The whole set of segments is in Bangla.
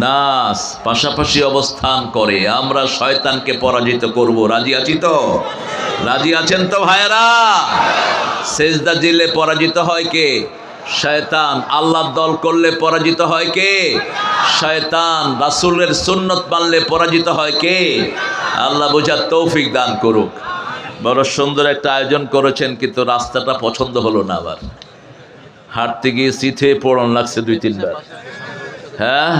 নাস পাশাপাশি অবস্থান করে আমরা শয়তানকে পরাজিত করব। রাজি আছি তো? রাজি আছেন তো ভাইয়েরা? সেজদা দিলে পরাজিত হয় কে? শয়তান। আল্লাহর দল করলে পরাজিত হয় কে? শয়তান। রাসূলের সুন্নত মানলে পরাজিত হয় কে? আল্লাহ বোঝার তৌফিক দান করুক। বড় সুন্দর একটা আয়োজন করেছেন, কিন্তু রাস্তাটা পছন্দ হলো না। আবার হাঁটতে গিয়ে সিথে পড়ন লাগছে 2-3 বার। হ্যাঁ,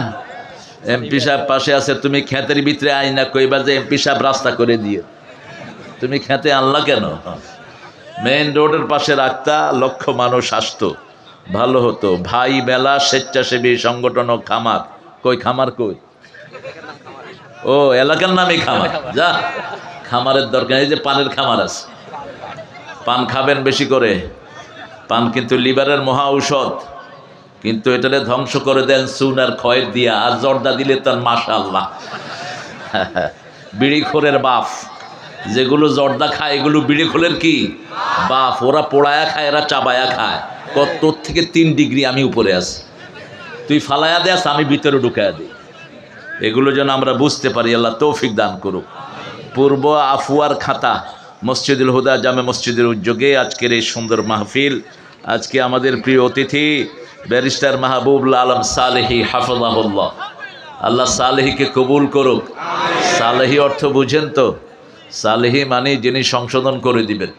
এমপি সাহেব পাশে আছে, তুমি খেতের ভিতরে আইনা কইবা যে এমপি সাহেব রাস্তা করে দিয়ে, তুমি খেতে আনলা কেন? মেইন রোডের পাশে রাখতা, লক্ষ মানুষ আসতো, ভালো হতো। ভাই মেলা স্বেচ্ছাসেবী সংগঠন ও খামার। কই খামার কই? ও এলাকার নামই খামার। যা, খামারের দরকার। এই যে পানের খামার আছে, পান খাবেন বেশি করে। পান কিন্তু লিভারের মহা ঔষধ, কিন্তু এটারে ধ্বংস করে দেন চুন আর খয়ের দিয়া। আর জর্দা দিলে তার মাশাআল্লাহ। বিড়িখোরের বাপ, যেগুলো জর্দা খায় এগুলো বিড়িখোরের কি বাপ। ওরা পোড়ায়া খায়, এরা চাবায়া খায়। তোর থেকে 3 ডিগ্রি আমি উপরে আছি, তুই ফালায়া দেস, আমি ভিতরে ঢুকায়া দিই। এগুলো যেন আমরা বুঝতে পারি। আল্লাহ তৌফিক দান করুক। পূর্ব আফুয়ার খাতা মসজিদুল হুদা জামে মসজিদের উদ্যোগে আজকের এই সুন্দর মাহফিল। আজকে আমাদের প্রিয় অতিথি ব্যারিস্টার মাহবুবুল আলম সালেহী হাফিজাহুল্লাহ। আল্লাহ সালেহীকে কবুল করুক। সালেহী অর্থ বুঝেন তো? সালেহী মানে যিনি সংশোধন করে দিবেন।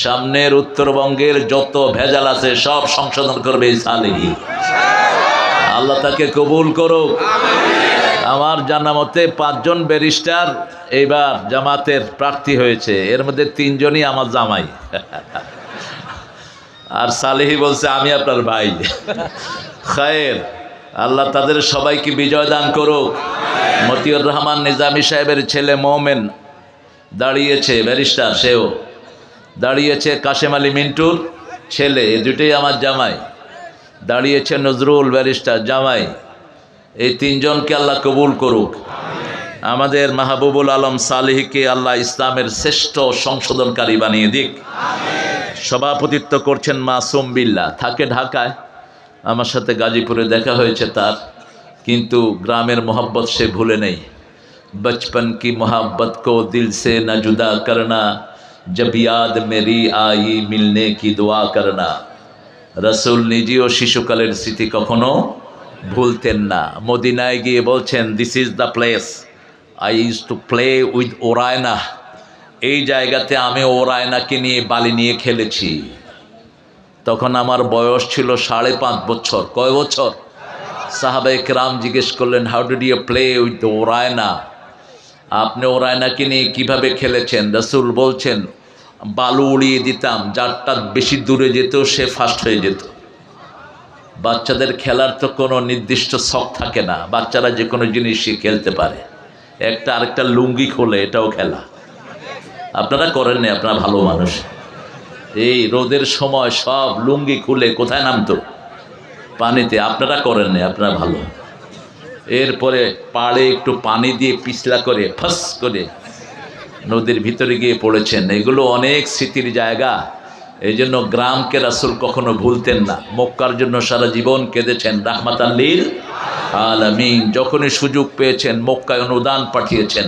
সামনের উত্তরবঙ্গের যত ভেজাল আছে সব সংশোধন করবে এই সালেহী। আল্লাহ তাকে কবুল করুক। আমার জানা মতে 5 জন ব্যারিস্টার এইবার জামাতের প্রার্থী হয়েছে, এর মধ্যে 3 জনই আমার জামাই। আর সালেহী বলছে আমি আপনার ভাই। খায়ের, আল্লাহ তাদের সবাইকে বিজয় দান করুক। মতিউর রহমান নিজামী সাহেবের ছেলে মোমেন দাঁড়িয়েছে, ব্যারিস্টার, সেও দাঁড়িয়েছে। কাশেম আলী মিন্টুর ছেলে, এই দুটোই আমার জামাই। দাঁড়িয়েছে নজরুল ব্যারিস্টার, জামাই। এই 3 জনকে আল্লাহ কবুল করুক। আমাদের মাহবুবুল আলম সালেহীকে আল্লাহ ইসলামের শ্রেষ্ঠ সংশোধনকারী বানিয়ে দিক। সভাপতিত্ব করছেন মাসুম বিল্লাহ, থাকে ঢাকায়। আমার সাথে গাজীপুরে দেখা হয়েছে তার, কিন্তু গ্রামের মোহব্বত সে ভুলে নেই। बचपन की मोहब्बत को दिल से न जुदा करना, जब याद मेरी आई मिलने की दुआ करना। রসুল নিজেও শিশুকালের স্মৃতি কখনো ভুলতেন না। মদিনায় গিয়ে বলছেন, this is the place I use to play with ওরায়না। এই জায়গাতে আমি ওরায়নাকে নিয়ে বালি নিয়ে খেলেছি। তখন আমার বয়স ছিল 5.5 বছর। কয় বছর? সাহাবায়ে কেরাম জিজ্ঞেস করলেন, how did you play with ওরায়না? আপনি ওরায়নাকে নিয়ে কীভাবে খেলেছেন? রসুল বলছেন, বালু উড়িয়ে দিতাম, যারটা বেশি দূরে যেত সে ফার্স্ট হয়ে যেত। বাচ্চাদের খেলার তো কোনো নির্দিষ্ট শখ থাকে না, বাচ্চারা যে কোনো জিনিসই খেলতে পারে। একটা আরেকটা লুঙ্গি খোলে, এটাও খেলা। আপনারা করেন না, আপনারা ভালো মানুষ। এই রোদের সময় সব লুঙ্গি খুলে কোথায় নামতো? পানিতে। আপনারা করেন না, আপনারা ভালো। এরপরে পাড়ে একটু পানি দিয়ে পিছলা করে ফাঁস করে নদীর ভিতরে গিয়ে পড়েছেন। এগুলো অনেক স্মৃতির জায়গা। এই জন্য গ্রামকে রাসূল কখনো ভুলতেন না। মক্কার জন্য সারা জীবন কেঁদেছেন, রাহমাতাল লিল আলামিন। যখনই সুযোগ পেয়েছেন মক্কায় অনুদান পাঠিয়েছেন,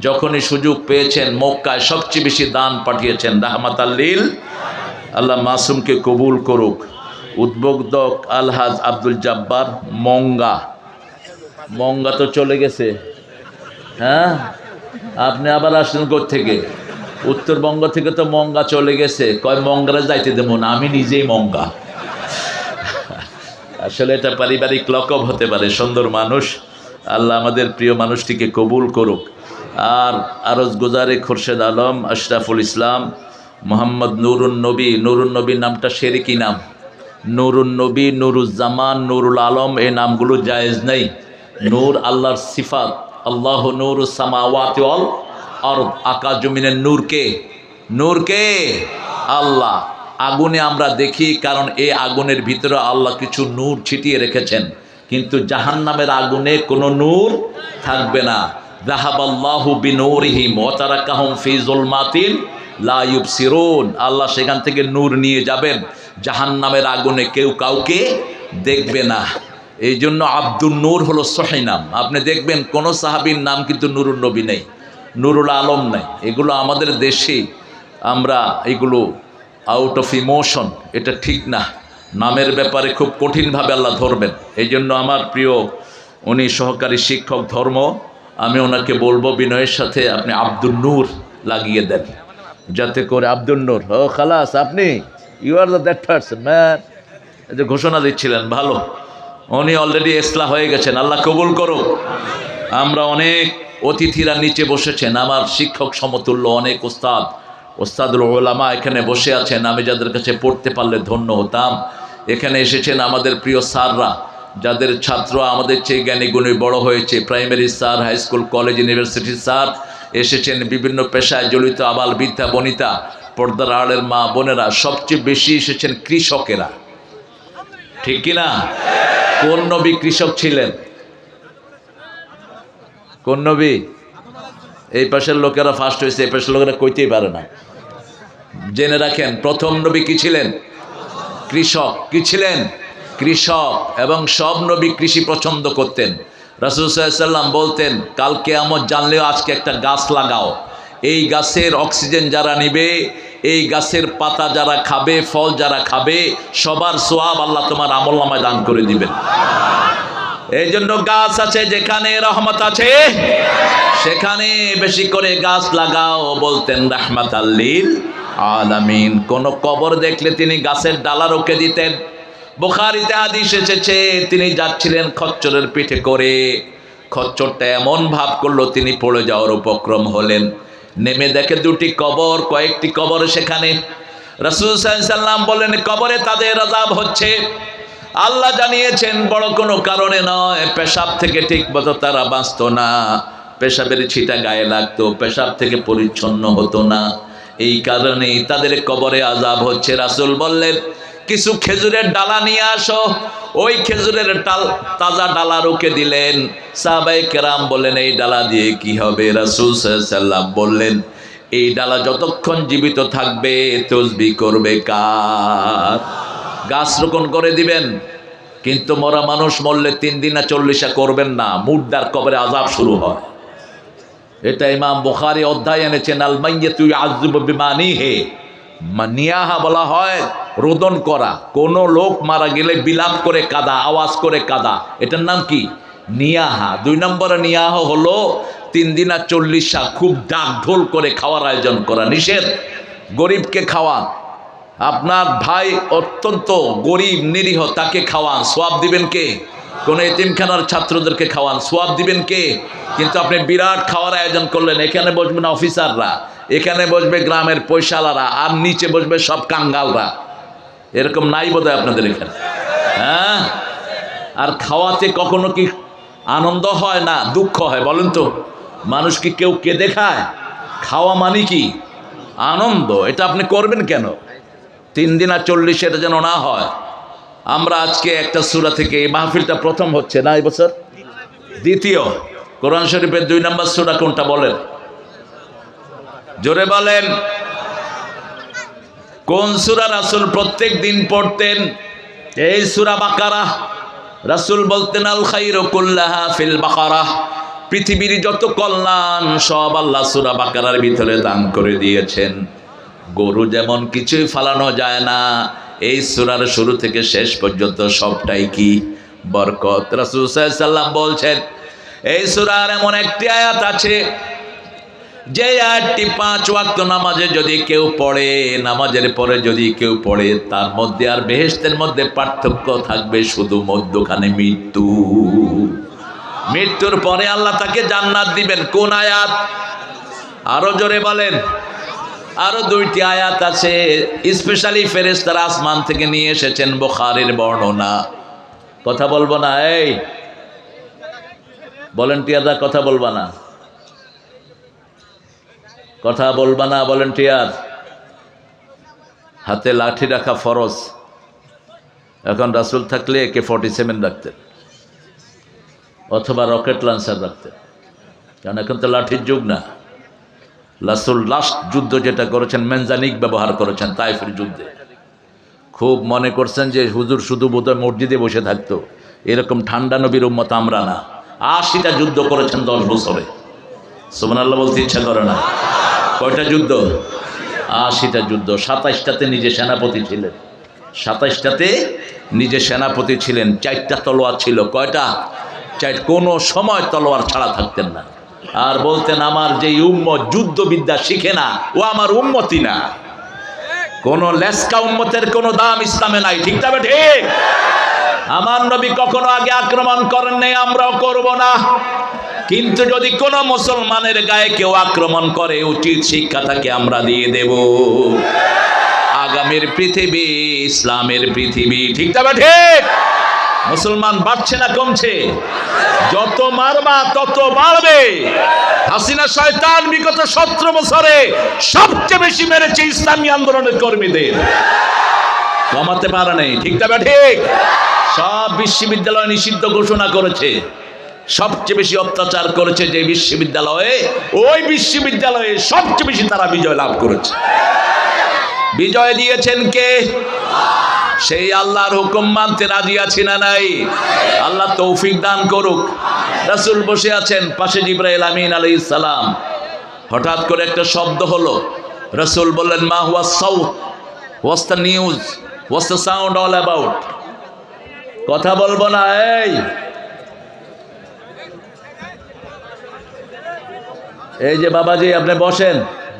যখনই সুযোগ পেয়েছেন মক্কায় সবচেয়ে বেশি দান পাঠিয়েছেন, রাহমাতাল লিল। আল্লাহ মাসুমকে কবুল করুক। উদ্বোধক আলহাজ আব্দুল জব্বার মঙ্গা। মঙ্গা তো চলে গেছে। হ্যাঁ, আপনি আবার আসলেন কোত্থেকে? উত্তরবঙ্গ থেকে তো মঙ্গা চলে গেছে। কয় মঙ্গারা যাইতে দেবো না, আমি নিজেই মঙ্গা। আসলে এটা পারিবারিক লকব হতে পারে। সুন্দর মানুষ। আল্লাহ আমাদের প্রিয় মানুষটিকে কবুল করুক। আর আরজ গুজারে খোরশেদ আলম, আশরাফুল ইসলাম, মোহাম্মদ নুরুন নবী। নুরুন নবীর নামটা শেরকি নাম। নুরুন নবী, নুরুজ্জামান, নুরুল আলম, এই নামগুলো জায়েজ নেই। নূর আল্লাহর সিফাত। আল্লাহ নূরুস সামাওয়াতি ওয়াল আরদ। আকাশ জমিনের নূর কে? নূর কে? আল্লাহ। আগুনে আমরা দেখি, কারণ এই আগুনের ভিতরে আল্লাহ কিছু নূর ছিটিয়ে রেখেছেন, কিন্তু জাহান্নামের আগুনে কোনো নূর থাকবে না। যাহাবাল্লাহু বিনূরিহিম ওয়া তারাকাহুম ফি যুলমাতিন লা ইউবসিরুন। আল্লাহ সেখান থেকে নূর নিয়ে যাবেন, জাহান্নামের আগুনে কেউ কাউকে দেখবে না। এই জন্য আব্দুল নূর হলো সহিহ নাম। আপনি দেখবেন কোন সাহাবীর নাম কিন্তু নুরুন নবী নেই, নুরুল আলম নাই। এগুলো আমাদের দেশে আমরা এগুলো আউট অফ ইমোশন, এটা ঠিক না। নামের ব্যাপারে খুব কঠিনভাবে আল্লাহ ধরবেন। এই জন্য আমার প্রিয় উনি সহকারী শিক্ষক ধর্ম, আমি ওনাকে বলবো বিনয়ের সাথে আপনি আব্দুল নূর লাগিয়ে দেন, যাতে করে আব্দুল নূর ও খালাস আপনি you are that person man, এই যে ঘোষণা দিচ্ছিলেন ভালো, উনি অলরেডি ইসলাম হয়ে গেছেন, আল্লাহ কবুল করুক। আমরা অনেক অতিথিরা নিচে বসেছেন, আমার শিক্ষক সমতুল্য অনেক ওস্তাদুল ওলামা এখানে বসে আছেন, আমি যাদের কাছে পড়তে পারলে ধন্য হতাম। এখানে এসেছেন আমাদের প্রিয় স্যাররা, যাদের ছাত্র আমাদের চেয়ে জ্ঞানী গুণী বড় হয়েছে, primary sir, high school, college, ইউনিভার্সিটির স্যার এসেছেন, বিভিন্ন পেশায় জড়িত আবাল বৃদ্ধা বনিতা, পর্দার আড়ের মা বোনেরা, সবচেয়ে বেশি এসেছেন কৃষকেরা, ঠিক কিনা? কোন নবী কৃষক ছিলেন? কোন নবী? এই পাশের লোকেরা ফার্স্ট হয়েছে, এই পাশের লোকেরা কইতেই পারে না। জেনে রাখেন, প্রথম নবী কি ছিলেন? কৃষক। কি ছিলেন? কৃষক। এবং সব নবী কৃষি পছন্দ করতেন। রাসূল সাল্লাল্লাহু আলাইহি ওয়াসাল্লাম বলতেন, কাল কিয়ামত জানলেও আজকে একটা গাছ লাগাও, এই গাছের অক্সিজেন যারা নিবে, এই গাছের পাতা যারা খাবে, ফল যারা খাবে, সবার সওয়াব আল্লাহ তোমার আমলনামায় দান করে দিবেন। এই জন্য গাছ আছে যেখানে রহমত আছে সেখানে বেশি করে গাছ লাগাও, বলতেন রাহমাতাল লিল আলামিন। কোন কবর দেখলে তিনি গাছের ডালা রুখে দিতেন। বুখারীতে হাদিস এসেছে, তিনি যাচ্ছিলেন খচ্চরের পিঠে করে, খচ্চরটা এমন ভাব করলো তিনি পড়ে যাওয়ার উপক্রম হলেন। নেমে দেখে দুটি কবর, কয়েকটি কবর সেখানে। রাসূল সাল্লাল্লাহু আলাইহি ওয়াসাল্লাম বললেন, কবরে তাদের আযাব হচ্ছে, আল্লাহ জানিয়েছেন বড় কোনো কারণে নয়, পেশাব থেকে ঠিক মতো তারা বাঁচত না, পেশাবের ছিটা গায়ে লাগতো, পেশাব থেকে পরিচ্ছন্ন হতো না, এই কারণেই তাদের কবরে আযাব হচ্ছে। রাসূল বললেন, কিছু খেজুরের ডালা নিয়ে আসো। ওই খেজুরের তাজা ডালা রুখে দিলেন। সাহাবায়ে কেরাম বললেন, এই ডালা দিয়ে কি হবে? রাসূল সাল্লাল্লাহু আলাইহি ওয়াসাল্লাম বললেন, এই ডালা যতক্ষণ জীবিত থাকবে তাসবিহ করবে কার? গাছ রোপণ করে দিবেন, কিন্তু মরা মানুষ মরলে 3 দিন না 40 করবেন না, মুর্দার কবরে আযাব শুরু হয়। এটা ইমাম বুখারী অধ্যায় এনেছেন, আল মাইয়াতু ইউআযযাবু বিমানিহি। নিয়াহা বলা হয় রোদন করা, কোন লোক মারা গেলে বিলাপ করে কাদা, আওয়াজ করে কাদা, এটার নাম কি? নিয়াহা। 2 নম্বরে নিয়াহা হলো 3 দিন আর 40 খুব ডাক ঢোল করে খাওয়ার আয়োজন করা, নিষেধ। গরিবকে খাওয়ান, আপনার ভাই অত্যন্ত গরিব নিরীহ, তাকে খাওয়ান, সওয়াব দিবেন কে? কোন এতিমখানার ছাত্রদেরকে খাওয়ান, সওয়াব দিবেন কে? কিন্তু আপনি বিরাট খাওয়ার আয়োজন করলেন, এখানে বসবেন অফিসাররা, এখানে বসবে গ্রামের পয়সালারা, আর নিচে বসবে সব কাঙ্গালরা। এরকম নাই বোধহয় আপনাদের এখানে, হ্যাঁ? আর খাওয়াতে কখনো কি আনন্দ হয় না দুঃখ হয়? বলেন তো, মানুষ কি কেউ কেঁদে খায়? খাওয়া মানে কি আনন্দ। এটা আপনি করবেন কেন? 3 দিন আর 40 এটা যেন না হয়। আমরা আজকে একটা সূরা থেকে, এই মাহফিলটা প্রথম হচ্ছে না এই বছর, দ্বিতীয়। কোরআন শরীফের 2 নম্বর সূরা কোনটা বলেন? জোরে বলেন। কোন সূরা রাসূল প্রত্যেক দিন পড়তেন? এই সূরা বাকারা। রাসূল বলতেন, আল খায়রু কুল্লাহা ফিল বাকারা। পৃথিবীর যত কল্যাণ সব আল্লাহ সূরা বাকারার ভিতরে দান করে দিয়েছেন। গরু যেমন কিছুই ফালানো যায় না, এই সূরার শুরু থেকে শেষ পর্যন্ত সবটাই কি? বরকত। রাসূল সাল্লাল্লাহু আলাইহি ওয়াসাল্লাম বলছেন, এই সূরার এমন একটি আয়াত আছে, যে আয়াতটি 5 ওয়াক্ত নামাজে যদি কেউ পড়ে, নামাজের পরে যদি কেউ পড়ে, তার মধ্যে আর বেহেশতের মধ্যে পার্থক্য থাকবে শুধু মধ্যখানে মৃত্যু। মৃত্যুর পরে আল্লাহ তাকে জান্নাত দিবেন। কোন আয়াত? আরো জোরে বলেন। আরো 2টি আয়াত আছে, স্পেশালি ফেরেশতারা আসমান থেকে নিয়ে এসেছেন, বুখারীর বর্ণনা। কথা বলবো না? এই ভলান্টিয়াররা কথা বলবা না, কথা বলবা না ভলান্টিয়ার। হাতে লাঠি রাখা ফরজ। এখন রাসূল থাকলে AK-47 রাখতেন, অথবা রকেট লঞ্চার রাখতেন, কারণ এখন তো লাঠির যুগ না। রাসূল লাস্ট যুদ্ধ যেটা করেছেন, মেনজানিক ব্যবহার করেছেন তাইফের যুদ্ধে। খুব মনে করছেন যে হুজুর শুধু বোধহয় মসজিদে বসে থাকতো, এরকম ঠান্ডা নবীর উম্মত আমরা না। 80টা যুদ্ধ করেছেন 10 বছরে। সুবহানাল্লাহ বলতে ইচ্ছা করে না। কয়টা যুদ্ধ? 80টা যুদ্ধ। 27টাতে নিজে সেনাপতি ছিলেন। 27টাতে নিজে সেনাপতি ছিলেন। 4টা তলোয়ার ছিল। কয়টা? 4। কোনো সময় তলোয়ার ছাড়া থাকতেন না। আর বলতেন, আমার যে উম্মত যুদ্ধবিদ্যা শিখে না ও আমার উম্মতি না। কোন লেসকা উম্মতের কোনো দাম ইসলামে নাই। ঠিক তবে ঠিক। আমার নবী কখনো আগে আক্রমণ করেন নাই, আমরাও করব না। কিন্তু যদি কোনো মুসলমানের গায়ে কেউ আক্রমণ করে, উচিত শিক্ষা তাকে আমরা দিয়ে দেব। আগামীর পৃথিবী ইসলামের পৃথিবী। ঠিক তবে ঠিক। মুসলমান বাড়ছে না কমছে? যত মারবা তত বাড়বে। হাসিনা শয়তান বিগত 17 বছরে সবচেয়ে বেশি মেরেছে ইসলামী আন্দোলনের কর্মীদের। কমাতে পারে নাই। ঠিক তবে ঠিক। সব বিশ্ববিদ্যালয় নিষিদ্ধ ঘোষণা করেছে। সবচেয়ে বেশি অত্যাচার করেছে যে বিশ্ববিদ্যালয়ে, ওই বিশ্ববিদ্যালয়ে সবচেয়ে বেশি তারা বিজয় লাভ করেছে। বিজয় দিয়েছেন কে? সেই আল্লাহর হুকুম মানতে রাজি আছি না নাই? আল্লাহ তৌফিক দান করুক। রাসূল বসে আছেন, পাশে জিবরাইল আমিন আলাইহিস সালাম। হঠাৎ করে একটা শব্দ হলো। রাসূল বললেন, মা হুয়া সাউত, what's the news, what's the sound all about? কথা বলবো না। এই যে বাবাজি, আপনি বসেন,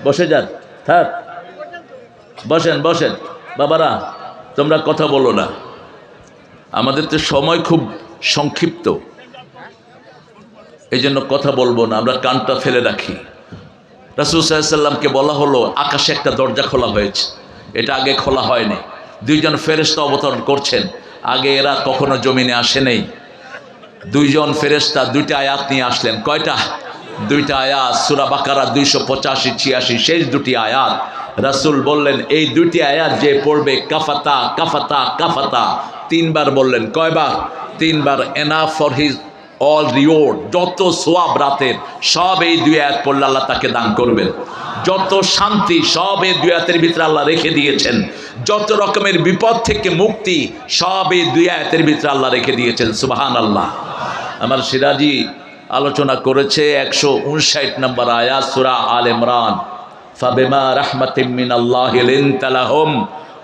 বসে যান, থাক, বসেন বসেন। বাবারা, তোমরা কথা বলো না। আমাদের তো সময় খুব সংক্ষিপ্ত, এই জন্য কথা বলবো না, আমরা কানটা ফেলে রাখি। রাসূল সাল্লাল্লাহু আলাইহি সাল্লামকে বলা হলো, আকাশে একটা দরজা খোলা হয়েছে, এটা আগে খোলা হয়নি। 2 জন ফেরেশতা অবতরণ করছেন। আগে এরা কখনো জমিনে আসে নাই। 2 জন ফেরেশতা 2টা আয়াত নিয়ে আসলেন। কয়টা? 2টা আয়াত। সূরা বাকারা 285 86 শেষ 2টি আয়াত। রাসূল বললেন, এই 2টি আয়াত যে পড়বে, কাফাতা কাফাতা কাফাতা 3 বার বললেন। কয়বার? 3 বার। Enough for his all reward. যত সোয়াব রাতের, সব এই 2 আয়াত পড়লে আল্লাহ তাকে দান করবেন। যত শান্তি, সব এই 2 আয়াতের ভিতরে আল্লাহ রেখে দিয়েছেন। যত রকমের বিপদ থেকে মুক্তি, সব এই 2 আয়াতের ভিতরে আল্লাহ রেখে দিয়েছেন। সুবহানাল্লাহ। আমার সিরাজি আলোচনা করেছে 159 নম্বর আয়াত, সূরা আল ইমরান। ফাবিমা রাহমাতিম মিনাল্লাহি লিনতা লাহুম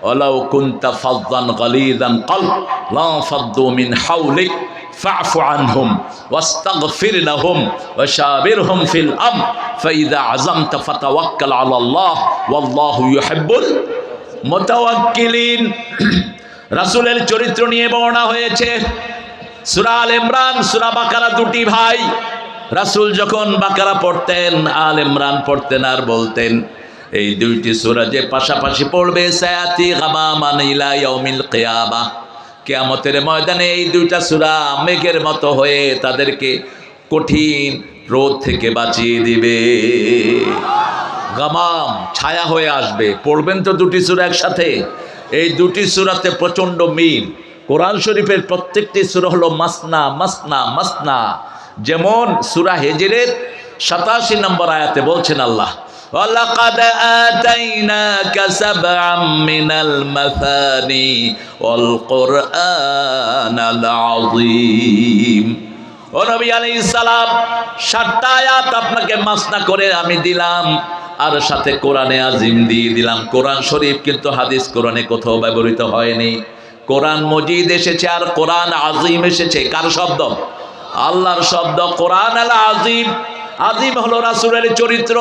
ওয়ালাউ কুনতা ফাযযান গালিযান কলব লা ফাদ্দু মিন হাওলিক ফা'ফু আনহুম ওয়াস্তাগফির লাহুম ওয়াশাবিরহুম ফিল আমর ফাইযা আযামতা ফাতাওয়াক্কাল আলাল্লাহ ওয়াল্লাহু ইউহিব্বুল মুতাওয়াক্কিলিন। রাসূলের চরিত্র নিয়ে বর্ণনা হয়েছে। সূরা আল ইমরান, সূরা বাকারা 2টি ভাই। রাসূল যখন বাকারা পড়তেন, আল ইমরান পড়তেন আর বলতেন, এই 2টি সূরা যে পাশাপাশি পড়বে, সায়াতি গামামান ইলা ইয়াউমিল কিয়ামা, কিয়ামতের ময়দানে এই 2টা সূরা মেঘের মতো হয়ে তাদেরকে কঠিন রোদ থেকে বাঁচিয়ে দিবে। গামাম ছায়া হয়ে আসবে। পড়বেন তো 2টি সূরা একসাথে। এই 2টি সূরাতে প্রচণ্ড মিল। কোরআন শরীফের প্রত্যেকটি সূরা হলো মাসনা মাসনা মাসনা। যেমন সূরা হিজরের 87 নম্বর আয়াতে বলছেন আল্লাহ, ওয়ালাকাদ আতাইনাকা সাবআম মিনাল মাসানি ওয়াল কুরআনাল আযীম। ও নবী আলাইহিস সালাম, 7টা আয়াত আপনাকে মাসনা করে আমি দিলাম, আর সাথে কোরআনে আজিম দিয়ে দিলাম। কোরআন শরীফ কিন্তু হাদিস কোরআনে কোথাও ব্যবহৃত হয়নি। কোরআন মজিদ এসেছে আর কোরআন আজিম এসেছে। কার শব্দ? আল্লাহর শব্দ। কোরআন আল আজিম। আজিম হলো রাসূলের চরিত্র।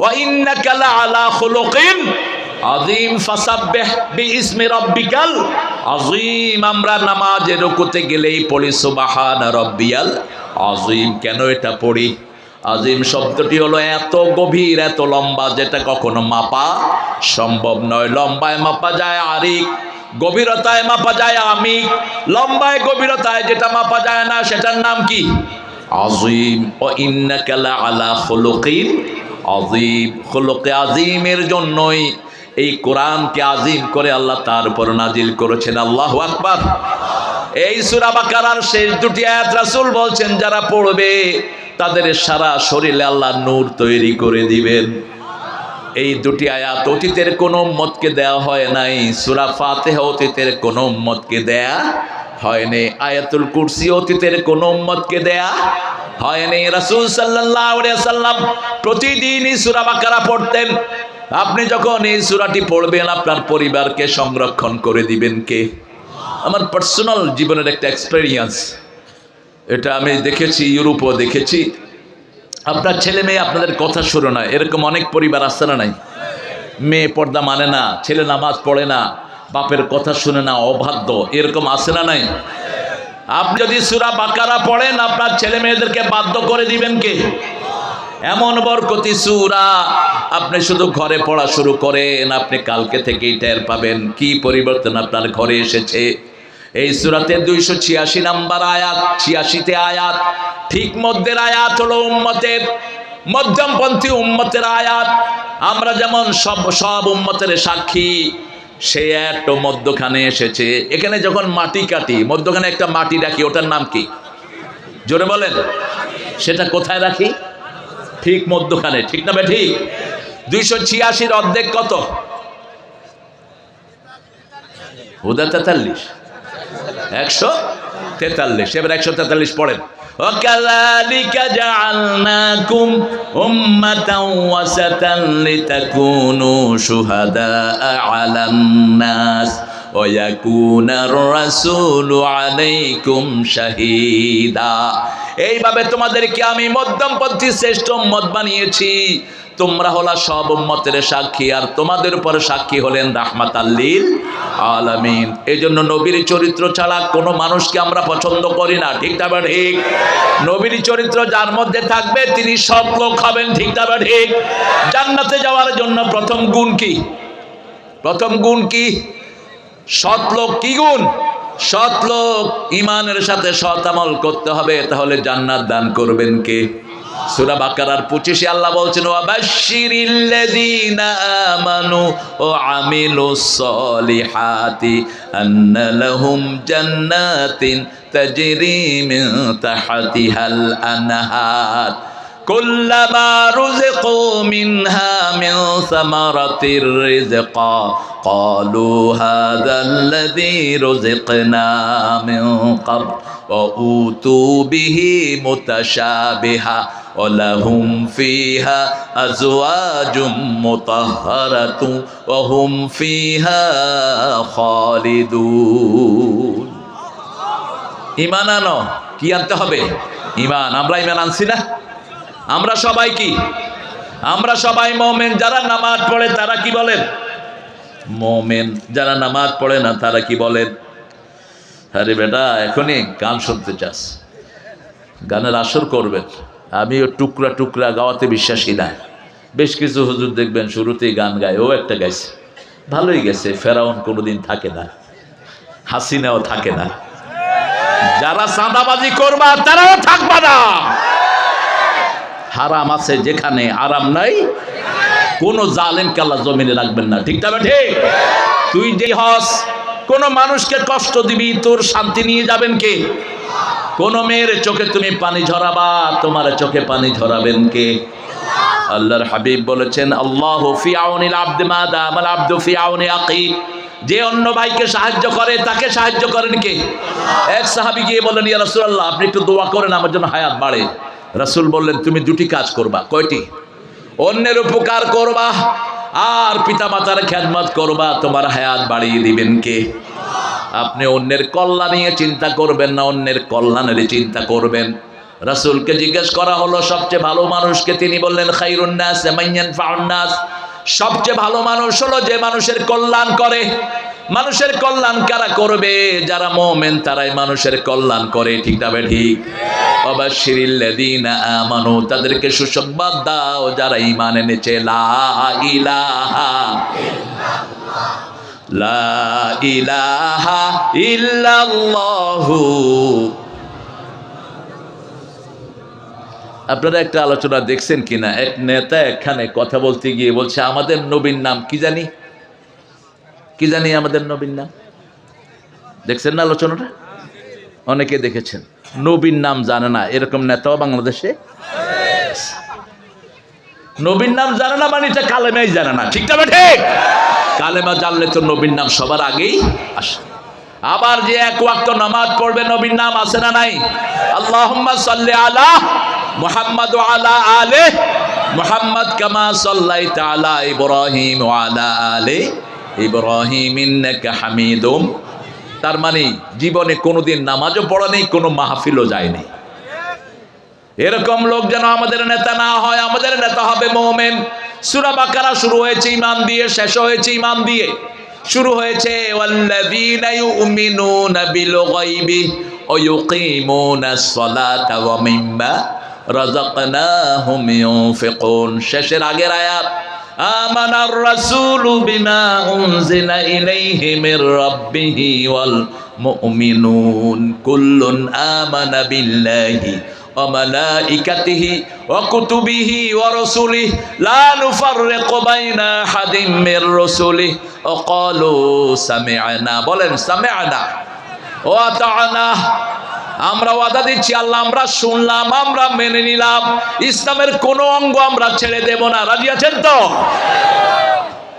ওয়া ইন্নাকা লাআলা খুলুকিন আজিম ফাসাব্বিহ বিইসমি রাব্বিকাল আজিম। আমরা নামাজে রুকুতে গেলেই পড়ি সুবহান রাব্বিয়াল আজিম। কেন এটা পড়ি? আজিম শব্দটি হলো এত গভীর, এত লম্বা, যেটা কখনো মাপা সম্ভব নয়। লম্বায় মাপা যায় আরিক, গভীরতায় মাপা যায় আমিক। লম্বায় গভীরতায় যেটা মাপা যায় না, সেটার নাম কি? আজিম। ও ইন্নাকা লাআলা খুলুকিন আজিম। খুলুকে আজিমের জন্যই এই কোরআনকে আজিম করে আল্লাহ তার উপর নাজিল করেছেন। আল্লাহু আকবার। এই সূরা বাকারার শেষ 2টি আয়াত রাসূল বলছেন, যারা পড়বে তাদের সারা শরীরে আল্লাহ নূর তৈরি করে দিবেন। এই 2টি আয়াত অতীতের কোন উম্মতকে দেয়া হয় নাই। সূরা ফাতিহা অতীতের কোন উম্মতকে দেয়া হয়নি। আয়াতুল কুরসি অতীতের কোন উম্মতকে দেয়া হয়নি। রাসূল সাল্লাল্লাহু আলাইহি ওয়াসাল্লাম প্রতিদিনই সূরা বাকারা পড়তেন। আপনি যখন এই সূরাটি পড়বেন আপনার পরিবারকে সংরক্ষণ করে দিবেন কে? আমার পার্সোনাল জীবনের একটা এক্সপেরিয়েন্স, এটা আমি দেখেছি, ইউরোপও দেখেছি। আপনার ছেলে মেয়ে আপনাদের কথা শুনে না, এরকম অনেক পরিবার আছে না নাই? মেয়ে পর্দা মানে না, ছেলে নামাজ পড়ে না, বাপের কথা শুনে না, অবাধ্য, এরকম আছে না নাই? আপনি যদি সূরা বাকারা পড়েন আপনার ছেলে মেয়েদেরকে বাধ্য করে দিবেন কে? এমন বরকতি সূরা, আপনি শুধু ঘরে পড়া শুরু করেন, আপনি কালকে থেকেই টের পাবেন কি পরিবর্তন আপনার ঘরে এসেছে। এই সূরাতে 286 নাম্বার আয়াত, 86তে আয়াত, ঠিক মধ্যের আয়াত হলো উম্মতের, মধ্যমপন্থী উম্মতের আয়াত। আমরা যেমন সব উম্মতের সাক্ষী, সে একটা মধ্যখানে এসেছে। এখানে যখন মাটি কাটি, মধ্যখানে একটা মাটি রাখি, ওটার নাম কি? জোরে বলেন। সেটা কোথায় রাখি? ঠিক মধ্যখানে, ঠিক না ঠিক? 286 অর্ধেক কত? হুদা 43, 143। এবার 143 পড়েন। وَكَذَلِكَ جَعَلْنَاكُمْ أُمَّةً وَسَطًا لِتَكُونُوا شُهَدَاءَ عَلَى النَّاسِ وَيَكُونَ الرَّسُولُ عَلَيْكُمْ شَهِيدًا। এইভাবে তোমাদেরকে আমি মধ্যমপন্থী শ্রেষ্ঠ উম্মত বানিয়েছি। তোমরা হলা সব উম্মতের সাক্ষী, আর তোমাদের উপর সাক্ষী হলেন রাহমাতাল লিল আলামিন। এই জন্য নবীর চরিত্র ছাড়া কোনো মানুষকে আমরা পছন্দ করি না, ঠিক না বা ঠিক? নবীর চরিত্র যার মধ্যে থাকবে তিনি সৎ লোক হবেন, ঠিক না বা ঠিক? জান্নাতে যাওয়ার জন্য প্রথম গুণ কি? প্রথম গুণ কি? সৎ লোক। কি গুণ? সৎ লোক। ঈমানের সাথে সৎ আমল করতে হবে, তাহলে জান্নাত দান করবেন কে? সূরা বাকারার 25-এ আল্লাহ বলছেন, ওয়াবাশশিরিল্লাযীনা আমানু ওয়া আমিলুস সলিহাতি আন্না লাহুম জান্নাতিন তাজরি মিন তাহতিহাল আনহার কুল্লামা রুযিকু মিনহা মিন সামারাতির রিজকা ক্বালু হাযাল্লাযী রুযিকনা মিন ক্বাবল ওয়া উতু বিহি মুতাশাবিহা ওয়ালাহুম ফিহা আজওয়াজুম মুতাহহারাতুন ওয়া হুম ফিহা খালিদুন। ঈমান আনো। কি আনতে হবে? ঈমান। আমরা ঈমান আনছি না? আমরা সবাই কি? আমরা সবাই মুমিন। যারা নামাজ পড়ে তারা কি বলেন? মুমিন। যারা নামাজ পড়ে না তারা কি বলেন? আরে বেটা, এখনই গান শুনতে চাস, গানের আসর করবেন। আমিও টুকরা টুকরা গাওয়াতে বিশ্বাসী না। বেশ কিছু হুজুর দেখবেন শুরুতেই গান গায়, ও একটা গাইছে, ভালোই গেছে। ফেরাউন কোনোদিন থাকে না, হাসিনাও থাকে না, যারা চাঁদাবাজি করবা তারাও থাকবা না। হারাম আছে যেখানে, আরাম নাই। কোন জালেমকে আল্লাহ জমিনে রাখবেন না, ঠিক না ঠিক? তুই যে হস, কোন মানুষকে কষ্ট দিবি, তোর শান্তি নিয়ে যাবেন কে? কোন মেয়ের চোখে তুমি পানি ঝরাবা, তোমার চোখে পানি ঝরাবেন কে? আল্লাহর হাবিব বলেছেন, আল্লাহু ফি আউনিল আবদি মা দামাল আবদু ফি আউনি আখি। যে অন্য ভাইকে সাহায্য করে তাকে সাহায্য করেন কে? এক সাহাবী গিয়ে বললেন, ইয়া রাসূলুল্লাহ, আপনি একটু দোয়া করেন আমার জন্য হায়াত বাড়ে। রাসূল বললেন, তুমি দুটি কাজ করবা। কয়টি? অন্যের উপকার করবা আর পিতামাতার খেদমত করবা, তোমার হায়াত বাড়িয়ে দিবেন কে? আপনি অন্যের কল্যাণ নিয়ে চিন্তা করবেন না, অন্যের কল্যাণের চিন্তা করবেন। রাসূলকে জিজ্ঞেস করা হলো সবচেয়ে ভালো মানুষকে, তিনি বললেন, খায়রুন নাস মান ইয়ানফাউন নাস। সবচেয়ে ভালো মানুষ হলো যে মানুষের কল্যাণ করে। মানুষের কল্যাণ কারা করবে? যারা মুমিন তারাই মানুষের কল্যাণ করে, ঠিক না ঠিক? ওয়াবাশশিরিল্লাযীনা আমানু, তাদেরকে সুসংবাদ দাও যারা ঈমান এনেছে। লা ইলাহা লা ইলাহা ইল্লাল্লাহু। আপনারা একটা আলোচনা দেখছেন কিনা, এক নেতা এখানে কথা বলতে গিয়ে বলছে, আমাদের নবীর নাম কি জানি, কি জানি আমাদের নবীর নাম। দেখছেন না আলোচনাটা? অনেকে দেখেছেন। নবীর নাম জানে না এরকম নেতাও বাংলাদেশে। নবীর নাম জানে না মানে এটা কালেমাই জানে না, ঠিক না ঠিক? কালেমা জানলে তো নবীর নাম সবার আগেই আসে। আবার যে এক ওয়াক্ত নামাজ পড়বে নবীর নাম আছে না নাই? আল্লাহুম্মা সাল্লি আলা মুহাম্মাদ ওয়া আলা আলি মুহাম্মাদ কামা সাল্লাইতা আলা ইব্রাহিম ওয়া আলা আলি ইব্রাহিম ইন্নাকা হামিদুম। তার মানে জীবনে কোনোদিন নামাজও পড়া নেই, কোনো মাহফিলও যায়নি। এরকম লোক যেন আমাদের নেতা না হয়। আমাদের নেতা হবে মুমিন। সূরা বাকারা শুরু হয়েছে ঈমান দিয়ে, শেষ হয়েছে ঈমান দিয়ে। শুরু হয়েছে ওয়াল্লাযীনা ইউমিনুনা বিল গায়বি ওয়া ইউকিমুনাস সালাতা ওয়া মিম্মা রাযাকনাহুম ইউনফিকুন। শেষের আগের আয়াত আমানার রাসূলু বিমা উনজিলা ইলাইহি মির রাব্বিহি ওয়াল মুমিনুন কুল্লুন আমানা বিল্লাহি ওয়া মালাইকাতিহি ওয়া কুতুবিহি ওয়া রাসূলিহি লা নুফাররিকু বাইনা আহাদিম মির রাসূলিহি ওয়া ক্বালু সামি'না। বলেন সামি'না ওয়া আতা'না। আমরা ওয়াদা দিচ্ছি আল্লাহ, আমরা শুনলাম, আমরা মেনে নিলাম, ইসলামের কোনো অঙ্গ আমরা ছেড়ে দেব না। রাজি আছেন তো?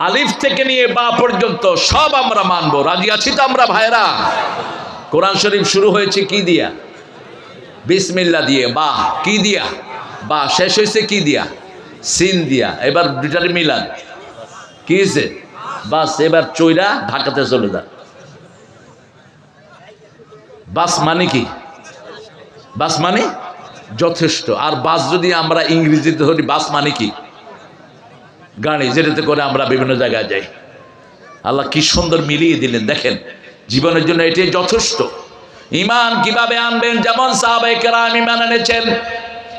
আলিফ থেকে নিয়ে বা পর্যন্ত সব আমরা মানবো। রাজি আছি তো আমরা ভাইরা? কোরআন শরীফ শুরু হয়েছে কি দিয়া? বিসমিল্লাহ দিয়ে। বাহ কি দিয়া? বা শেষ হয়েছে কি দিয়া? সিন দিয়া। এবার দুটার মিলান কি হয়েছে? বাস এবার চৈরা ঢাকাতে চলে যান। বাস মানে কি? বাস মানে যথেষ্ট। আর বাস যদি আমরা ইংরেজিতে ধরি, বাস মানে কি? গাড়ি, যেটাতে করে আমরা বিভিন্ন জায়গায় যাই। আল্লাহ কি সুন্দর মিলিয়ে দিলেন দেখেন, জীবনের জন্য এটাই যথেষ্ট। ঈমান কিভাবে আনবেন? যেমন সাহাবায়ে কেরাম ঈমান এনেছেন।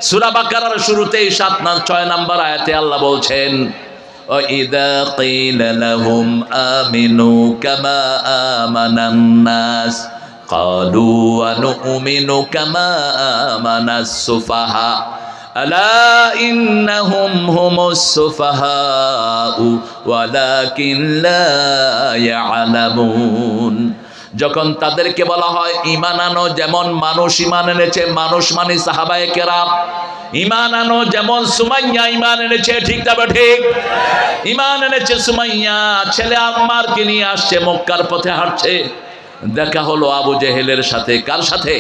সূরা বাকারার শুরুতেই 6 নম্বর আয়াতে আল্লাহ বলছেন ওয়াইদা কিলা লাহুম আমিনু কামা আমানান নাস ক্বালু ওয়া নু'মিনু কামা আমানাস সুফাহা আলা ইন্নাহুম হুমুস সুফাহাউ ওয়ালাকিন লা ইয়ালামুন। যখন তাদেরকে বলা হয় ঈমান আনো, যেমন মানুষ ঈমান এনেছে, মানুষ মানে সাহাবায়ে কেরাম। ঈমান আনো যেমন সুমাইয়া ঈমান এনেছে, ঠিক তবে ঠিক? ঈমান এনেছে সুমাইয়া, ছেলে আম্মারকে নিয়ে আসছে, মক্কার পথে হাঁটছে। দেখা হলো আবু জেহেলের সাথে। কার সাথে?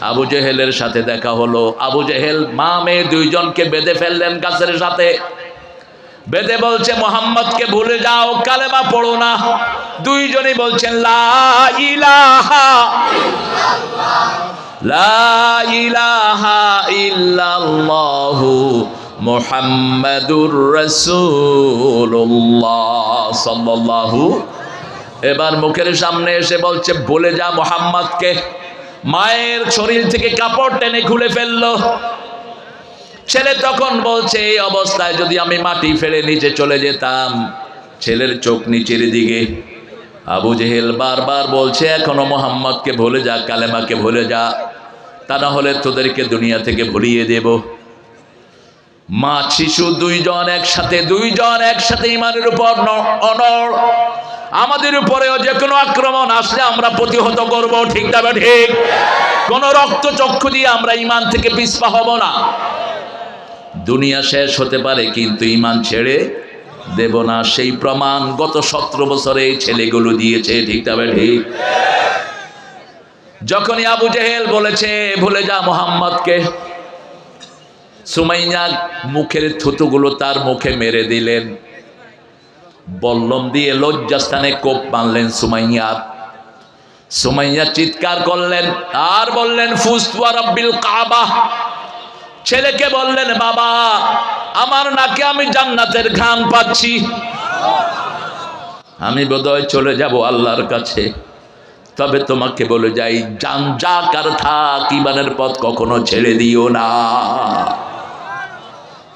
আবু জেহেলের সাথে দেখা হলো। আবু জেহেল মা মেয়ে দুইজনকে বেঁধে ফেললেন গাছের সাথে। বেদে বলছে মোহাম্মদকে ভুলে যাও, কালেমা পড়ো না। দুইজনই বলছেন লা ইলাহা ইল্লাল্লাহ, লা ইলাহা ইল্লাল্লাহু মুহাম্মাদুর রাসূলুল্লাহ সাল্লাল্লাহু। এবার মুখের সামনে এসে বলছে ভুলে যা মোহাম্মদকে। মায়ের শরীর থেকে কাপড় টেনে খুলে ফেললো। ছেলে তখন বলছে এই অবস্থায় যদি আমি মাটি ফেলে নিচে চলে যেতাম। ছেলের চোখ নিচের দিকে। আবু জেহেল বারবার বলছে এখনো মোহাম্মদকে ভুলে যা, কালেমাকে ভুলে যা, তা না হলে তোদেরকে দুনিয়া থেকে ভুলিয়ে দেব। মা শিশু দুইজন একসাথে ইমানের উপর অনড়। আমাদের উপরেও যে কোনো আক্রমণ আসলে আমরা প্রতিহত করব, ঠিক না ঠিক? কোন রক্ত চক্ষু দিয়ে আমরা ইমান থেকে পিছপা হব না। দুনিয়া শেষ হতে পারে কিন্তু ইমান ছেড়ে দেব না। সেই প্রমাণ গত 17 বছরে এই ছেলেগুলো দিয়েছে, ঠিক তবে ঠিক? যখনই আবু জেহেল বলেছে ভুলে যা মোহাম্মদকে, সুমাইয়া মুখের থুতুগুলো তার মুখে মেরে দিলেন। বল্লম দিয়ে লজ্জাস্থানে কোপ মারলেন সুমাইয়া চিৎকার করলেন আর বললেন ফুস্তু ওয়া রাব্বিল কাবা। ছেলেকে বললেন বাবা আমার নাকে আমি জান্নাতের ঘ্রাণ পাচ্ছি, আমি বোধহয় চলে যাব আল্লাহর কাছে। তবে তোমাকে বলে যাই জান যা কার থাক, ঈমানের পথ কখনো ছেড়ে দিও না।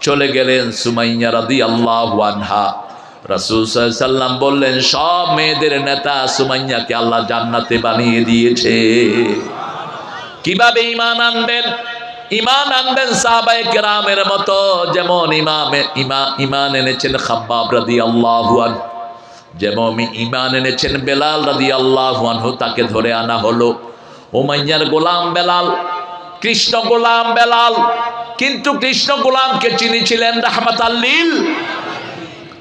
চলে গেলেন সুমাইয়া রাদিয়াল্লাহু আনহা। রাসূল সাল্লাল্লাহু আলাইহি সাল্লাম বললেন সব মেয়েদের নেতা সুমাইয়াকে আল্লাহ জান্নাতে বানিয়ে দিয়েছে। কিভাবে ঈমান আনবেন? ঈমান আনবেন সাহাবায়ে কেরামের মতো। যেমন ঈমান এনেছেন খাব্বাব রাদিয়াল্লাহু আনহু, যেমন ঈমান এনেছেন বেলাল রাদিয়াল্লাহু আনহু। তাকে ধরে আনা হলো। উমাইয়ার গোলাম বেলাল, কৃষ্ণ গোলাম বেলাল, কিন্তু কৃষ্ণ গোলামকে চিনেছিলেন রাহমাতাল লিল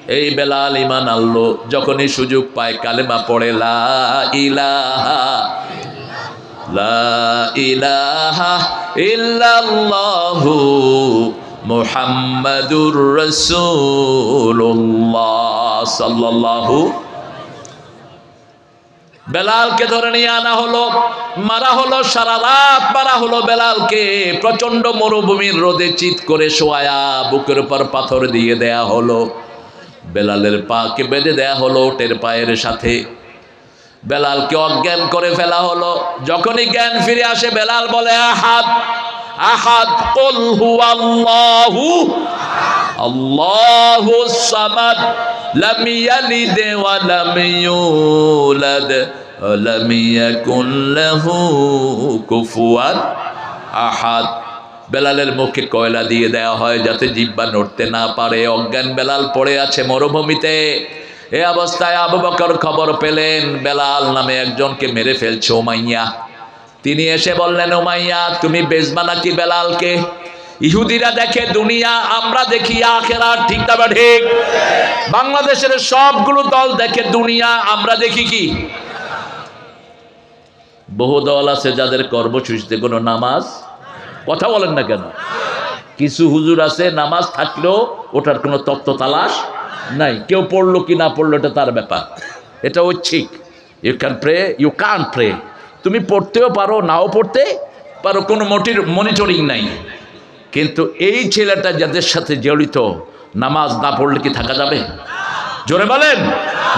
এই বেলাল ঈমান আনলো, যখনই সুযোগ পায় কালেমা পড়ে লা ইলাহা ইল্লাল্লাহু মুহাম্মাদুর রাসূলুল্লাহ সাল্লাল্লাহু। বেলালকে ধরে নিয়ে আনা হলো, মারা হলো, সারা রাত মারা হলো বেলালকে। প্রচন্ড মরুভূমির রোদে চিৎ করে শোয়া, বুকের উপর পাথর দিয়ে দেয়া হলো। বেলালের পাকে বেঁধে দেয়া হলো ওটের পায়ের সাথে। বেলালকে অজ্ঞান করে ফেলা হলো। যখনই জ্ঞান ফিরে আসে বেলাল বলে আহাদ আহাদ কুল হুয়াল্লাহু আল্লাহুস সামাদ লাম ইয়ালিদ ওয়া লাম ইউলাদ ওয়া লাম ইয়াকুল লাহু কুফুয়ান আহাদ। বেলালের মুখে কয়লা দিয়ে দেওয়া হয় যাতে জিহ্বা নড়তে না পারে। অজ্ঞান বেলাল পড়ে আছে মরুভূমিতে। এ অবস্থায় আবু বকর খবর পেলেন বেলাল নামে একজনকে মেরে ফেলছে উমাইয়া। তিনি এসে বললেন, উমাইয়া তুমি বেজবা নাকি বেলালকে? ইহুদিরা দেখে দুনিয়া, আমরা দেখি আখিরাত, ঠিক না ঠিক? বাংলাদেশের সবগুলো দল দেখে দুনিয়া, আমরা দেখি কি? বহু দল আছে যাদের কর্মসূচিতে কোনো নামাজ, কথা বলেন না কেন? কিছু হুজুর আছে নামাজ থাকলেও ওটার কোনো তত্ত্ব তালাশ নাই। কেউ পড়লো কি না পড়লো এটা তার ব্যাপার, এটা ঐচ্ছিক। You can pray, you can't pray. তুমি পড়তেও পারো, নাও পড়তে পারো, কোনো মনিটরিং নাই। কিন্তু এই ছেলেটা যাদের সাথে জড়িত, নামাজ না পড়লে কি থাকা যাবে? জোরে বলেন।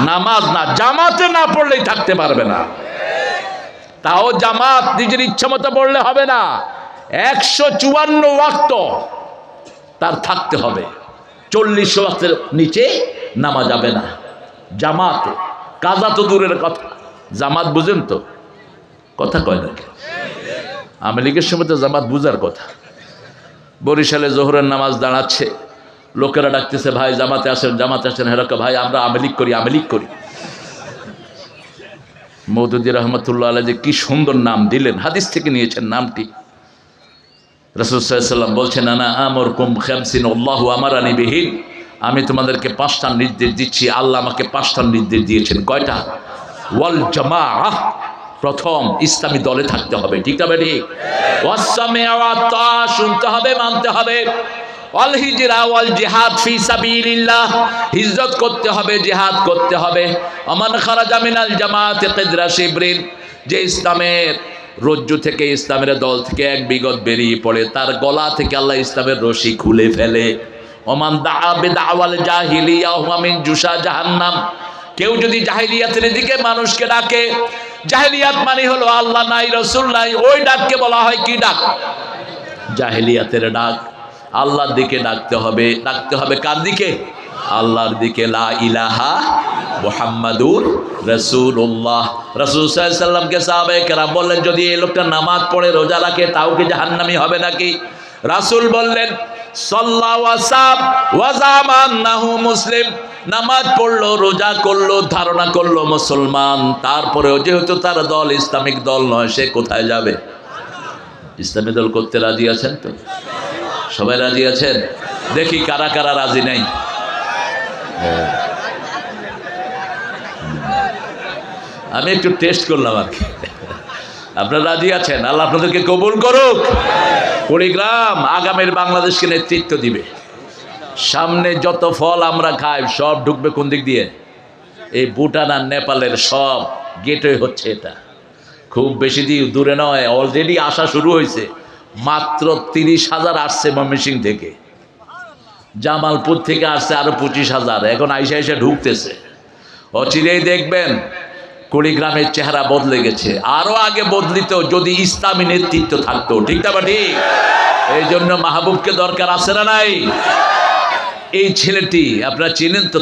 নামাজ না, জামাতে না পড়লেই থাকতে পারবে না। তাও জামাত নিজের ইচ্ছা মতো পড়লে হবে না, 154 ওয়াক্ত তার থাকতে হবে। 40 ওয়াক্তের নিচে নামা যাবে না জামাতে। কাজা তো দূরের কথা, জামাত বুঝেন তো? কথা কয় না। আওয়ামী লীগের সময় তো জামাত বুঝার কথা। বরিশালে জোহরের নামাজ দাঁড়াচ্ছে, লোকেরা ডাকতেছে ভাই জামাতে আসেন, জামাতে আসেন। হেরকা ভাই আমরা আওয়ামী লীগ করি, আওয়ামী লীগ করি। মওদুদী রহমতুল্লাহ আলাইহি যে কি সুন্দর নাম দিলেন, হাদিস থেকে নিয়েছেন নামটি। রাসূল সাল্লাল্লাহু আলাইহি ওয়াসাল্লাম বলছেন, আনা আমরকুম খামসিন আল্লাহু আমারানি বিহিন। আমি তোমাদেরকে 5টা নির্দেশ দিচ্ছি, আল্লাহ আমাকে 5টা নির্দেশ দিয়েছেন। কয়টা? ওয়াল জামাআহ, প্রথম ইসলামী দলে থাকতে হবে, ঠিক না ঠিক? ওয়াস সামিআ ওয়াত তাআ, শুনতে হবে মানতে হবে। ওয়াল হিজরা ওয়াল জিহাদ ফি সাবিলিল্লাহ, হিজরত করতে হবে, জিহাদ করতে হবে। আমান খারাজা মিনাল জামাআতি কিদরা শিবরিন, যে ইসলামের রজ্জু থেকে, ইসলামের দল থেকে 1 বিগত বেরিয়ে পড়ে, তার গলা থেকে আল্লাহ ইসলামের রশি খুলে ফেলে। ওমান দাআ বিদাওয়াল জাহিলিয়া হুয়া মিন জুসা জাহান্নাম, কেউ যদি জাহিলিয়াতের দিকে মানুষকে ডাকে, জাহিলিয়াত মানে হলো আল্লাহ নাই রাসূল নাই, ওই ডাককে বলা হয় কি ডাক? জাহিলিয়াতের ডাক। আল্লাহর দিকে ডাকতে হবে। ডাকতে হবে কার দিকে? আল্লাহর দিকে। লা ইলাহা মুহাম্মাদুর রাসূলুল্লাহ। রাসূল সাল্লাল্লাহু আলাইহি সাল্লামকে সাহাবায়ে কেরাম বললেন, যদি এই লোকটা নামাজ পড়ে রোজা রাখে তাও কি জাহান্নামী হবে নাকি? রাসূল বললেন, সাল্লাল্লাহু ওয়া জামান্নাহু মুসলিম, নামাজ পড়লো, রোজা করলো, ধারণা করলো মুসলমান, তারপরেও যেহেতু তার দল ইসলামিক দল নয়, সে কোথায় যাবে? ইসলামী দল করতে রাজি আছেন তো? সবাই রাজি আছেন? দেখি কারা কারা রাজি নাই। আমি একটু টেস্ট করলাম আর কি। আপনারা রাজি আছেন? আল্লাহ আপনাদেরকে কবুল করুক। কুড়িগ্রাম আগামীর বাংলাদেশকে নেতৃত্ব দিবে। সামনে যত ফল আমরা খাই সব ঢুকবে কোন দিক দিয়ে? এই ভুটান আর নেপালের সব গেটওয়ে হচ্ছে এটা। খুব বেশি দূরে নয়, অলরেডি আসা শুরু হয়েছে। মাত্র 30,000 আসছে ময়মনসিংহ থেকে, জামালপুর থেকে আসছে আরো 25,000, এখন আইসা আইসা ঢুকতেছে। অচিরেই দেখবেন কুড়িগ্রামের চেহারা বদলে গেছে। আরো আগে বদলিত যদি ইসলামী নেতৃত্ব থাকতো, ঠিক না ঠিক? এই জন্য মাহবুবকে দরকার আছে না নাই? এই ছেলেটি আপনারা চিনেন তো?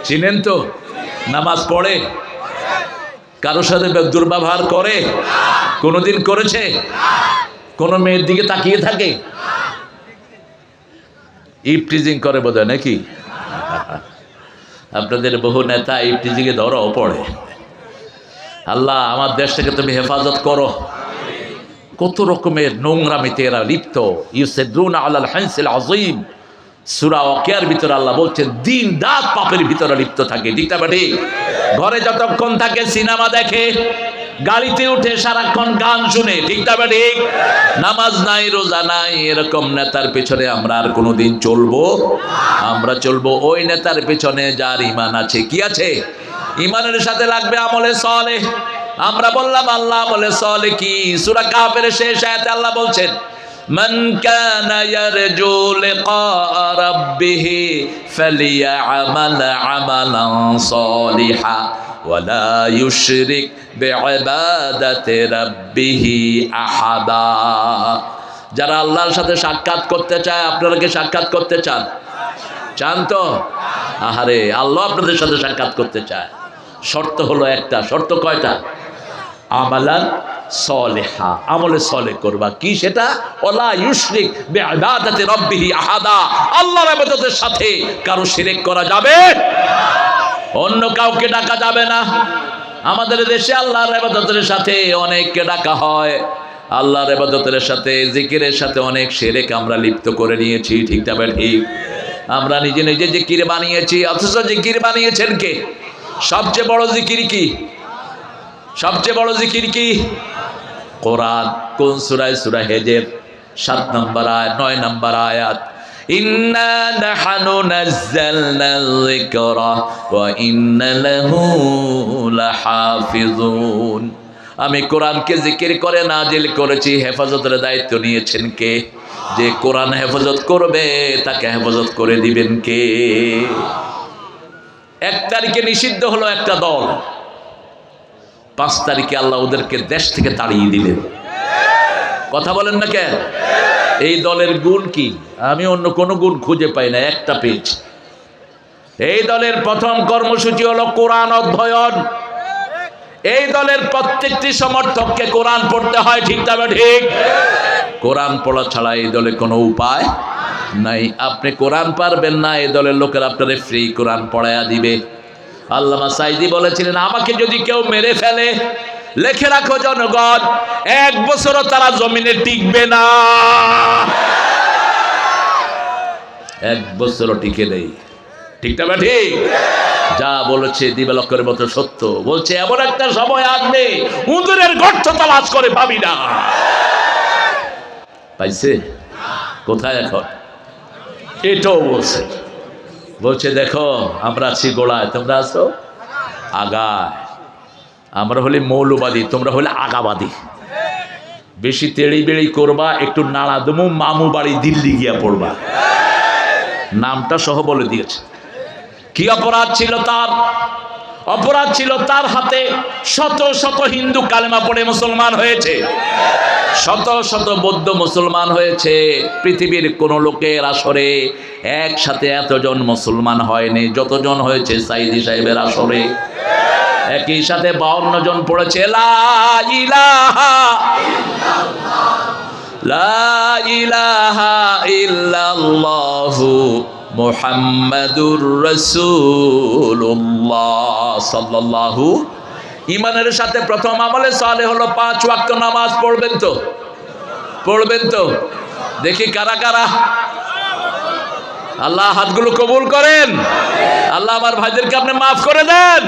চিনেন তো? নামাজ পড়ে, কারোর সাথে দুর্ব্যবহার করে? কোনোদিন করেছে? কোনো মেয়ের দিকে তাকিয়ে থাকে? ইফটিজিং করে বোধহয় নাকি? আপনাদের বহু নেতা ইফটিজিংয়ে ধরাও পড়ে। আল্লাহ আমার দেশটাকে তুমি হেফাজত করো। কত রকমের নোংরামিতে এরা লিপ্ত। ইউসিদুনা আলাল হানসিল আযীম, সূরা ওয়াকিয়ার ভিতরে আল্লাহ বলছেন দিন রাত পাপের ভিতরে লিপ্ত থাকে, ঠিক না ঠিক? ঘরে যতক্ষণ থাকে সিনেমা দেখে, গাড়িতে উঠে সারাক্ষণ গান শুনে, ঠিক না ঠিক? নামাজ নাই, রোজা নাই, এরকম নেতার পেছনে আমরা আর কোনোদিন চলবো? আমরা চলবো ওই নেতার পেছনে যার ঈমান আছে। কি আছে? ঈমানের সাথে লাগবে আমলে সালেহ। আমরা বললাম আল্লাহ আমলে সালেহ কি? সূরা কাফের শেষ আয়াতে আল্লাহ বলছেন মান কানা ইয়ারজু লিকা রাব্বিহি ফালিয়া'মাল আমালান সালিহা ওয়ালা ইউশরিক বিইবাদাতি রাব্বিহি আহাদা। যারা আল্লাহর সাথে সাক্ষাৎ করতে চায়, আপনারা কি সাক্ষাৎ করতে চান? চান তো? আহারে, আল্লাহ আপনাদের সাথে সাক্ষাৎ করতে চায়। শর্ত হলো একটা। শর্ত কয়টা? আমালান সালেহা, আমলে সালেহ করবা। কি সেটা? ওয়ালা ইউশরিক বিইবাদাতি রাব্বিহি আহাদা, আল্লাহর ইবাদতের সাথে কারো শিরক করা যাবে অন্য কাউকে ডাকা যাবে না। আমাদের দেশে আল্লাহর ইবাদতের সাথে অনেককে ডাকা হয়, আল্লাহর ইবাদতের সাথে জিকিরের সাথে অনেক শিরক আমরা লিপ্ত করে নিয়েছি, ঠিক না ঠিক? আমরা নিজে নিজে জিকির বানিয়েছি, অথচ জিকির বানিয়েছেন কে? সবচেয়ে বড় জিকির কি? সবচেয়ে বড় জিকির কি? কোরআন। কোন সূরায়? সূরা হিজর 7 নম্বর আয়াত, 9 নম্বর আয়াত। ইন্না নাহনু নাযালনাল যিকরা ওয়া ইন্না লাহু লাহাফিজুন। আমি কোরআনকে জিকির করে নাজিল করেছি, হেফাজতের দায়িত্ব নিয়েছেন কে? যে কোরআন হেফাজত করবে তাকে হেফাজত করে দিবেন কে? 1 তারিখে নিষিদ্ধ হলো একটা দল, 5 তারিখে আল্লাহ ওদেরকে দেশ থেকে তাড়িয়ে দিলেন। কথা বলেন না কেন? এই দলের গুণ কি? আমি অন্য কোনো গুণ খুঁজে পাই না, একটা পেজ। এই দলের প্রথম কর্মসূচি হলো কোরআন অধ্যয়ন। এই দলের প্রত্যেকটি সমর্থককে কোরআন পড়তে হয়, ঠিক না ঠিক? কোরআন পড়া ছাড়া এই দলে কোনো উপায় নাই। আপনি কোরআন পারবেন না, এই দলের লোকেরা আপনারে ফ্রি কোরআন পড়ায়া দিবে। আল্লামা সাইদি বলেছিলেন, আমাকে যদি কেউ মেরে ফেলে, লিখে রাখো জনগণ, 1 বছরও তারা জমিনে টিকবে না। 1 বছরও টিকে নেই, ঠিক না ঠিক? যা বলেছে দিবালকের মতো সত্য। বলছে এমন একটা সময় আসবে উঁদুরের গর্ত তালাশ করে পাবি না। পাইছে? কোথায় এখন? এটাও বলছে। বলছে দেখো আমরা আছি গোড়ায়, তোমরা আছো আগায়। আমরা হলে মৌলবাদী, তোমরা হলে আগাবাদী। বেশি তেড়ি বেড়ি করবা, একটু নাড়া দমু, মামু বাড়ি দিল্লি গিয়া পড়বা। নামটা সহ বলে দিয়েছে। কি অপরাধ ছিল তার? অপরাধ ছিল তার হাতে শত শত হিন্দু কালেমা পড়ে মুসলমান হয়েছে, শত শত বৌদ্ধ মুসলমান হয়েছে। পৃথিবীর কোন লোকের আসরে একসাথে এতজন মুসলমান হয়নি যতজন হয়েছে সাইদি সাহেবের আসরে। একই সাথে 52 জন পড়েছে লা ইলাহা লা ইলাহা ইল্লাল্লাহু মুহাম্মাদুর রাসূলুল্লাহ সাল্লাল্লাহু। ঈমানের সাথে প্রথম আমলে সালেহ হলো 5 ওয়াক্ত নামাজ। পড়বেন তো? পড়বেন তো? দেখি কারা কারা। আল্লাহ হাতগুলো কবুল করেন। আল্লাহ আমার ভাইদেরকে আপনি মাফ করে দেন।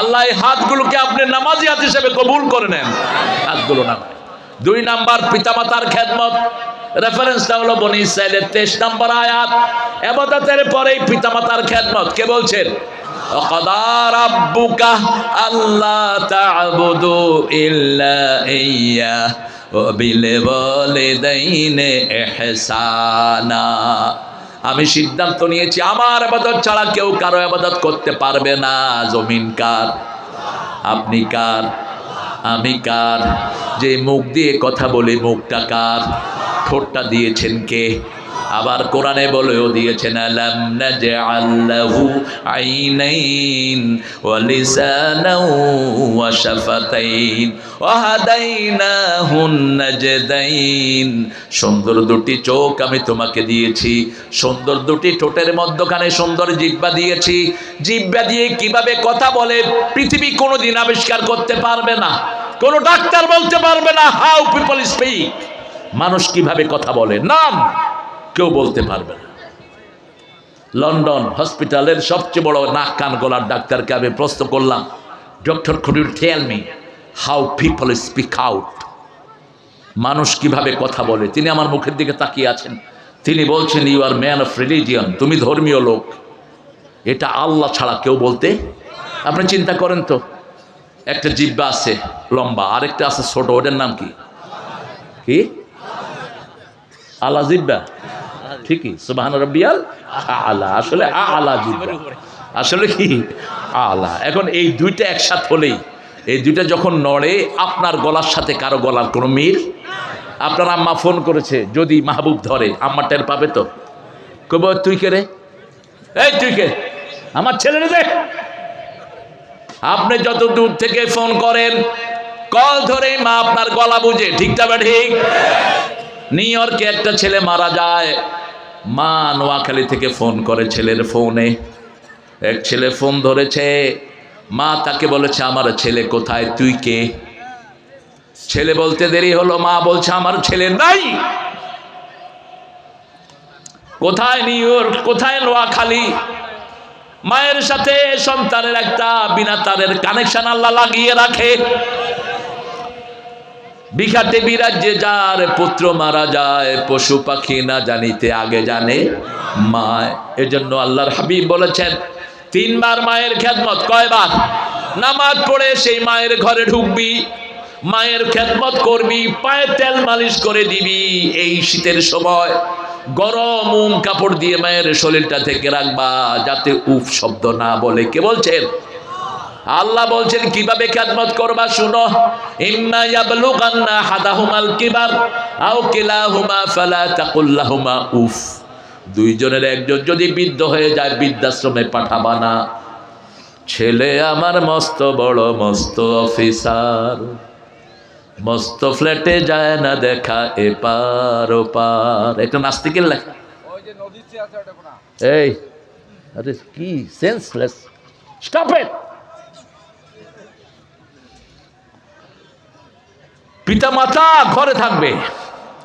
আল্লাহ এই হাতগুলোকে আপনি নামাজি হাত হিসেবে কবুল করে নেন। হাতগুলো নামায়। 2 নাম্বার পিতামাতার খেদমত। রেফারেন্সটা হলো বনি ইসরাইলের 23 নম্বর আয়াত। ইবাদতের পরেই পিতামাতার খেদমত। কে বলছেন? ওয়াকাদা রাব্বুকা আল্লা তা'বুদু ইল্লা ইয়্যা ওয়া বিল ওয়ালিদাইনি ইহসানা। আমি সিদ্ধান্ত নিয়েছি আমার ইবাদত ছাড়া কেউ কারো ইবাদত করতে পারবে না। জমিন কার? আপনি কার? আমি কার? যে মুখ দিয়ে কথা বলে মুখটা কার? ঠোঁটটা দিয়েছেন কে? আবার কোরআনে বলেও দিয়েছেন আলাম নাজআল লাহু আইনাইন ওয়া লিসানান ওয়া শাফাতাইন ওয়া হাদাইনাহুন নাজদাইন। সুন্দর 2টি চোখ আমি তোমাকে দিয়েছি, সুন্দর 2টি ঠোঁটের মধ্যখানে সুন্দর জিহ্বা দিয়েছি। জিহ্বা দিয়ে কিভাবে কথা বলে পৃথিবী কোনোদিন আবিষ্কার করতে পারবে না, কোনো ডাক্তার বলতে পারবে না হাউ পিপল স্পিক। মানুষ কিভাবে কথা বলে নাম কেউ বলতে পারবে না। লন্ডন হসপিটালের সবচেয়ে বড় নাক কান গলার ডাক্তারকে আমি প্রশ্ন করলাম, doctor could you tell me how people speak out, মানুষ কিভাবে কথা বলে? তিনি আমার মুখের দিকে তাকিয়ে আছেন, তিনি বলছেন, you are man of religion, তুমি ধর্মীয় লোক, এটা আল্লাহ ছাড়া কেউ বলতে। আপনি চিন্তা করেন তো, একটা জিহ্বা আছে লম্বা, আরেকটা আছে ছোট, ওটার নাম কি? কি আলা জিহ্বা? ঠিকই, সুবহান রাব্বিয়াল আলা, আসলে আলা জিহ্বা, আসলে কি আলা। এখন এই দুইটা একসাথে হলেই, এই দুইটা যখন নড়ে, আপনার গলার সাথে কারো গলার কোনো মিল। আপনার আম্মা ফোন করেছে, যদি মাহবুব ধরে, আম্মা টের পাবে তো, কব তুই কে রে, এই তুই কে, আমার ছেলে রে দেখ। আপনি যত দূর থেকে ফোন করেন, কল ধরে মা আপনার গলা বুঝে, ঠিক তবে ঠিক। নিউ ইয়র্কে একটা ছেলে মারা যায়, মা নোয়াখালী থেকে ফোন করে ছেলের ফোনে, এক ছেলে ফোন ধরেছে, মা তাকে বলেছে, আমার ছেলে কোথায়, তুই কে? ছেলে বলতে দেরি হলো, মা বলছে, আমার ছেলে নাই। কোথায় নিউ ইয়র্ক, কোথায় নোয়াখালী? মায়ের সাথে সন্তানের একটা বিনা তারের কানেকশন আল্লাহ লাগিয়ে রাখে। বিখাতে বিরাজ্যে যার পুত্র মারা যায়, পশু পাখি না জানিতে আগে জানে মায়। এজন্য আল্লাহর হাবিব বলেছেন, 3 বার মায়ের খেদমত। কয়বার? নামাজ পড়ে সেই মায়ের ঘরে ঢুকবি, মায়ের খেদমত করবি, পায়ে তেল মালিশ করে দিবি। এই শীতের সময় গরম কাপড় দিয়ে মায়ের শরীরটা থেকে রাখবা, যাতে উফ শব্দ না বলে। কে বলছেন? আল্লাহ বলছেন কিভাবে খেদমত করবা, শুনো। ইম্মা ইয়াবলুগান্না আহাদাহুমাল কিবার আও কিলাহুমা ফালা তাকুল লাহুমা উফ। দুইজনের একজন যদি বৃদ্ধ হয়ে যায়, বৃদ্ধাশ্রমে পাঠাবা না। ছেলে আমার মস্ত বড়, মস্ত অফিসার, মস্ত ফ্ল্যাটে যায় না দেখা এপার ওপার। একটা নাস্তিকের লেখা। এই আরে কি সেন্সলেস, স্টপ ইট। পিতা মাতা ঘরে থাকবে,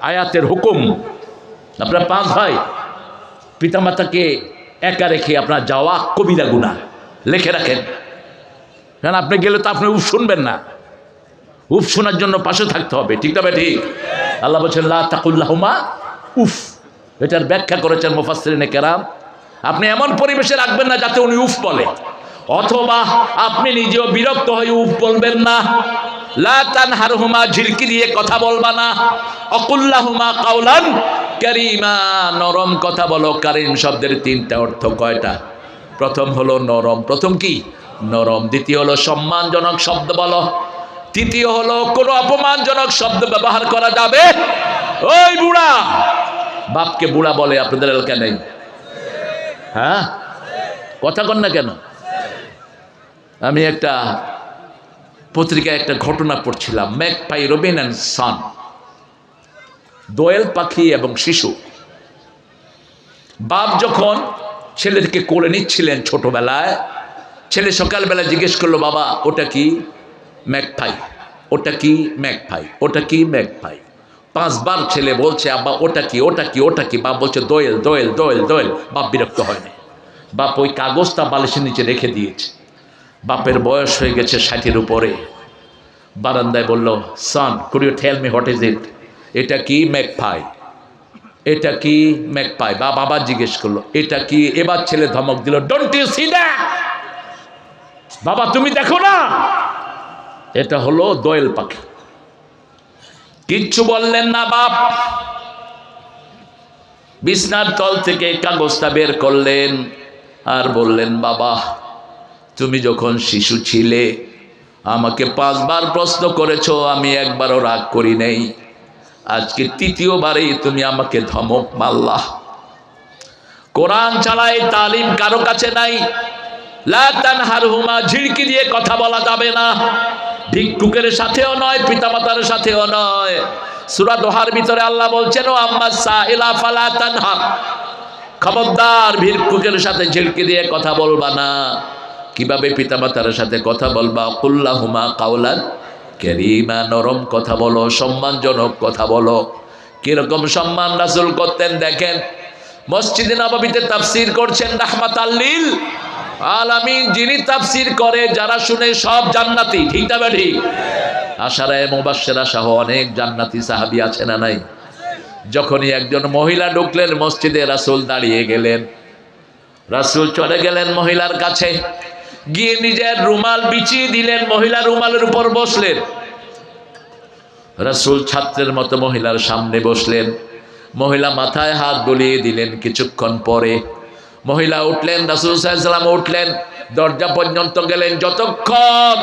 আয়াতের হুকুম। আপনার 5 ভাই, পিতা মাতাকে একা রেখে আপনার যাওয়া কবিরা গুনাহ, লিখে রাখেন। কারণ আপনি গেলে তো আপনি উফ শুনবেন না, উফ শোনার জন্য পাশে থাকতে হবে, ঠিক না ঠিক? আল্লাহ বলছেন লা তাকুল লাহুমা উফ। এটার ব্যাখ্যা করেছেন মুফাসসিরিনে কেরাম, আপনি এমন পরিবেশে রাখবেন না যাতে উনি উফ বলে, অথবা আপনি নিজেও বিরক্ত হয়ে উফ বলবেন না। লা তানহারহুমা, ঝিলকি দিয়ে কথা বলবা না। অকুল লাহুমা কাওলান কারীমা, নরম কথা বলো। কারীম শব্দের 3টা অর্থ। কয়টা? প্রথম হলো নরম, প্রথম কি? নরম। দ্বিতীয় হলো সম্মানজনক শব্দ বলো। তৃতীয় হলো কোনো অপমানজনক শব্দ ব্যবহার করা যাবে। ওই বুড়া, বাপকে বুড়া বলে আপনাদের এলাকা নেই? হ্যাঁ, কথা কন না কেন? আমি একটা পত্রিকায় একটা ঘটনা পড়ছিলাম, ম্যাকপাই রবিন অ্যান্ড সন, দোয়েল পাখি এবং শিশু। বাপ যখন ছেলেকে কোলে নিচ্ছিলেন ছোটবেলায়, ছেলে সকালবেলা জিজ্ঞেস করলো, বাবা ওটা কি? ম্যাকপাই। ওটা কি? ম্যাকপাই। ওটা কি? ম্যাকপাই। 5 বার ছেলে বলছে, আব্বা ওটা কি, ওটা কি, ওটা কি? বাপ বলছে দোয়েল, দোয়েল, দোয়েল, দোয়েল। বাপ বিরক্ত হয়নি, বাপ ওই কাগজটা বালিশের নিচে রেখে দিয়েছে। বাপের বয়স হয়ে গেছে 60-এর উপরে। বারান্দায় বলল, son could you tell me what is it? এটা কি? ম্যাকপাই। এটা কি? ম্যাকপাই। বাবা জিজ্ঞেস করলো এটা কি? এবার ছেলে ধমক দিল, ডোন্ট ইউ সি দ্যাট? বাবা তুমি দেখো না, এটা হলো দোয়েল পাখি। কিচ্ছু বললেন না বাপ। বিছনার তল থেকে কাগজটা বের করলেন আর বললেন, বাবা তুমি যখন শিশু ছিলে আমাকে 5 বার প্রশ্ন করেছো, আমি একবারও রাগ করি নাই। আজকে 3য়বারেই তুমি আমাকে ধমক মারলা। কোরআন ছাড়াই তালিম কারো কাছে নাই। লা তানহারহুমা, ঝিড়কি দিয়ে কথা বলা যাবে না। ভিক্ষুকের সাথেও নয়, পিতামাতার সাথেও নয়। সূরা দোহার ভিতরে আল্লাহ বলছেন, ও আম্মা সাইলা ফালা তানহার, খবরদার ভিক্ষুকের সাথে ঝিড়কি দিয়ে কথা বলবা না। কিভাবে পিতামাতার সাথে কথা বলবা? কুল্লাহুমা কাওলান কারীমা, নরম কথা বলো, সম্মানজনক কথা বলো। কিরকম সম্মান রাসূল করতেন দেখেন। মসজিদে নববীতে তাফসীর করছেন রাহমাতাল লিল আলামিন। যিনি তাফসীর করে যারা শুনে সব জান্নাতি, ঠিক না ঠিক? আশারায়ে মুবাশশিরা সহ অনেক জান্নাতি সাহাবী আছে না নাই? যখনই একজন মহিলা ঢুকলেন মসজিদে, রাসূল দাঁড়িয়ে গেলেন। রাসূল চলে গেলেন মহিলার কাছে, গিয়ে নিজের রুমাল বিছিয়ে দিলেন, মহিলা রুমালের উপর বসলেন। রাসূল ছাত্রের মতো মহিলার সামনে বসলেন, মহিলা মাথায় হাত বুলিয়ে দিলেন। কিছুক্ষণ পরে মহিলা উঠলেন, রাসূল সাল্লাল্লাহু আলাইহি ওয়াসাল্লাম উঠলেন, দরজা পর্যন্ত গেলেন। যতক্ষণ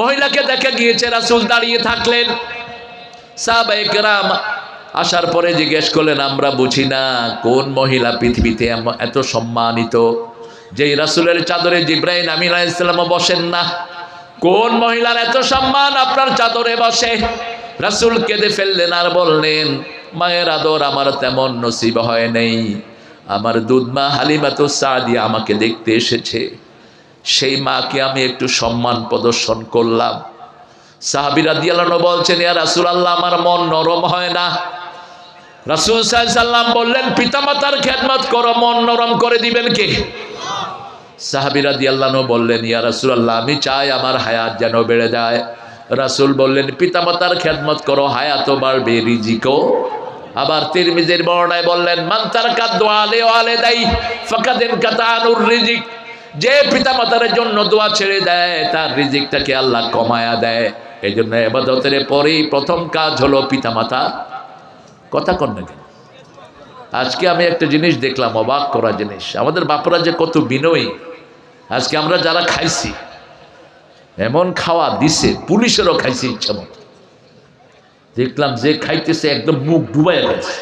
মহিলাকে দেখে গিয়েছে রাসূল দাঁড়িয়ে থাকলেন। সাহাবায়ে কেরাম আসার পরে জিজ্ঞেস করলেন, আমরা বুঝি না কোন মহিলা পৃথিবীতে এত সম্মানিত, যে রাসূলের চাদরে জিবরাইল আমিন আলাইহিস সালামও বসেন না? কোন মহিলার এত সম্মান আপনার চাদরে বসে? রাসূল কেঁদে ফেললেন আর বললেন, মায়ের আদর আমার তেমন নসিব হয় নাই। আমার দুধমা হালিমাতুস সাদিয়া আমাকে দেখতে এসেছে, সেই মাকে আমি একটু সম্মান প্রদর্শন করলাম। সাহাবী রাদিয়াল্লাহু আনহু বলছেন, ইয়া রাসূলুল্লাহ, আমার মন নরম হয় না। রাসূল সাল্লাল্লাহু আলাইহি ওয়াসাল্লাম বললেন, পিতামাতার খেদমত করো, মন নরম করে দিবেন কে? সাহাবী রাদিয়াল্লাহু আনহু বললেন, ইয়া রাসূলুল্লাহ, আমি চাই আমার হায়াত যেন বেড়ে যায়। রাসূল বললেন, পিতামাতার খেদমত করো, হায়াতও বাড়বে, রিজিকও। আবার তিরমিজির বর্ণনায় বললেন, মান তারাকা দুআ লিওয়ালিদাই ফাকাদ ইনকাতা আনুর রিজিক। যে পিতামাতার জন্য দোয়া ছেড়ে দেয় তার রিজিকটাকে আল্লাহ কমায়া দেয়। এই জন্য ইবাদতের পরেই প্রথম কাজ হলো পিতামাতা। কথা কন না কেন? আজকে আমি একটা জিনিস দেখলাম, অবাক করা জিনিস, আমাদের বাপরা যে কত বিনয়ী। আজকে আমরা যারা খাইছি, এমন খাওয়া দিছে, পুলিশেরও খাইছে ইচ্ছা মতো। দেখলাম যে খাইতেছে একদম মুখ ডুবাইয়া গেছে,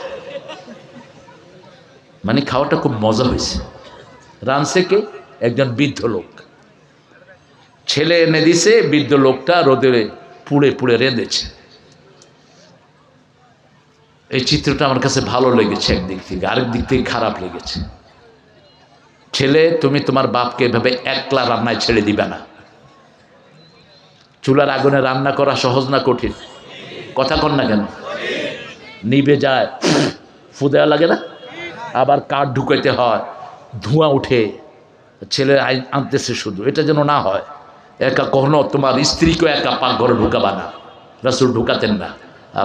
মানে খাওয়াটা খুব মজা হয়েছে। রানছে কে? একজন বৃদ্ধ লোক, ছেলে এনে দিছে, বৃদ্ধ লোকটা রোদে পুড়ে পুড়ে রেঁধেছে। এই চিত্রটা আমার কাছে ভালো লেগেছে একদিক থেকে, আরেক দিক থেকে খারাপ লেগেছে। ছেলে, তুমি তোমার বাপকে এভাবে একলা রান্নায় ছেড়ে দিবে না। চুলার আগুনে রান্না করা সহজ না কঠিন? কথা কন না কেন? নিভে যায়, ফু দেওয়া লাগে না? আবার কাঠ ঢুকাইতে হয়, ধোঁয়া উঠে। ছেলে আনতেছে শুধু, এটা যেন না হয়। একা কখনো তোমার স্ত্রীকেও একা পাকঘরে ঢুকাবা না, রাসূল ঢুকাতেন না।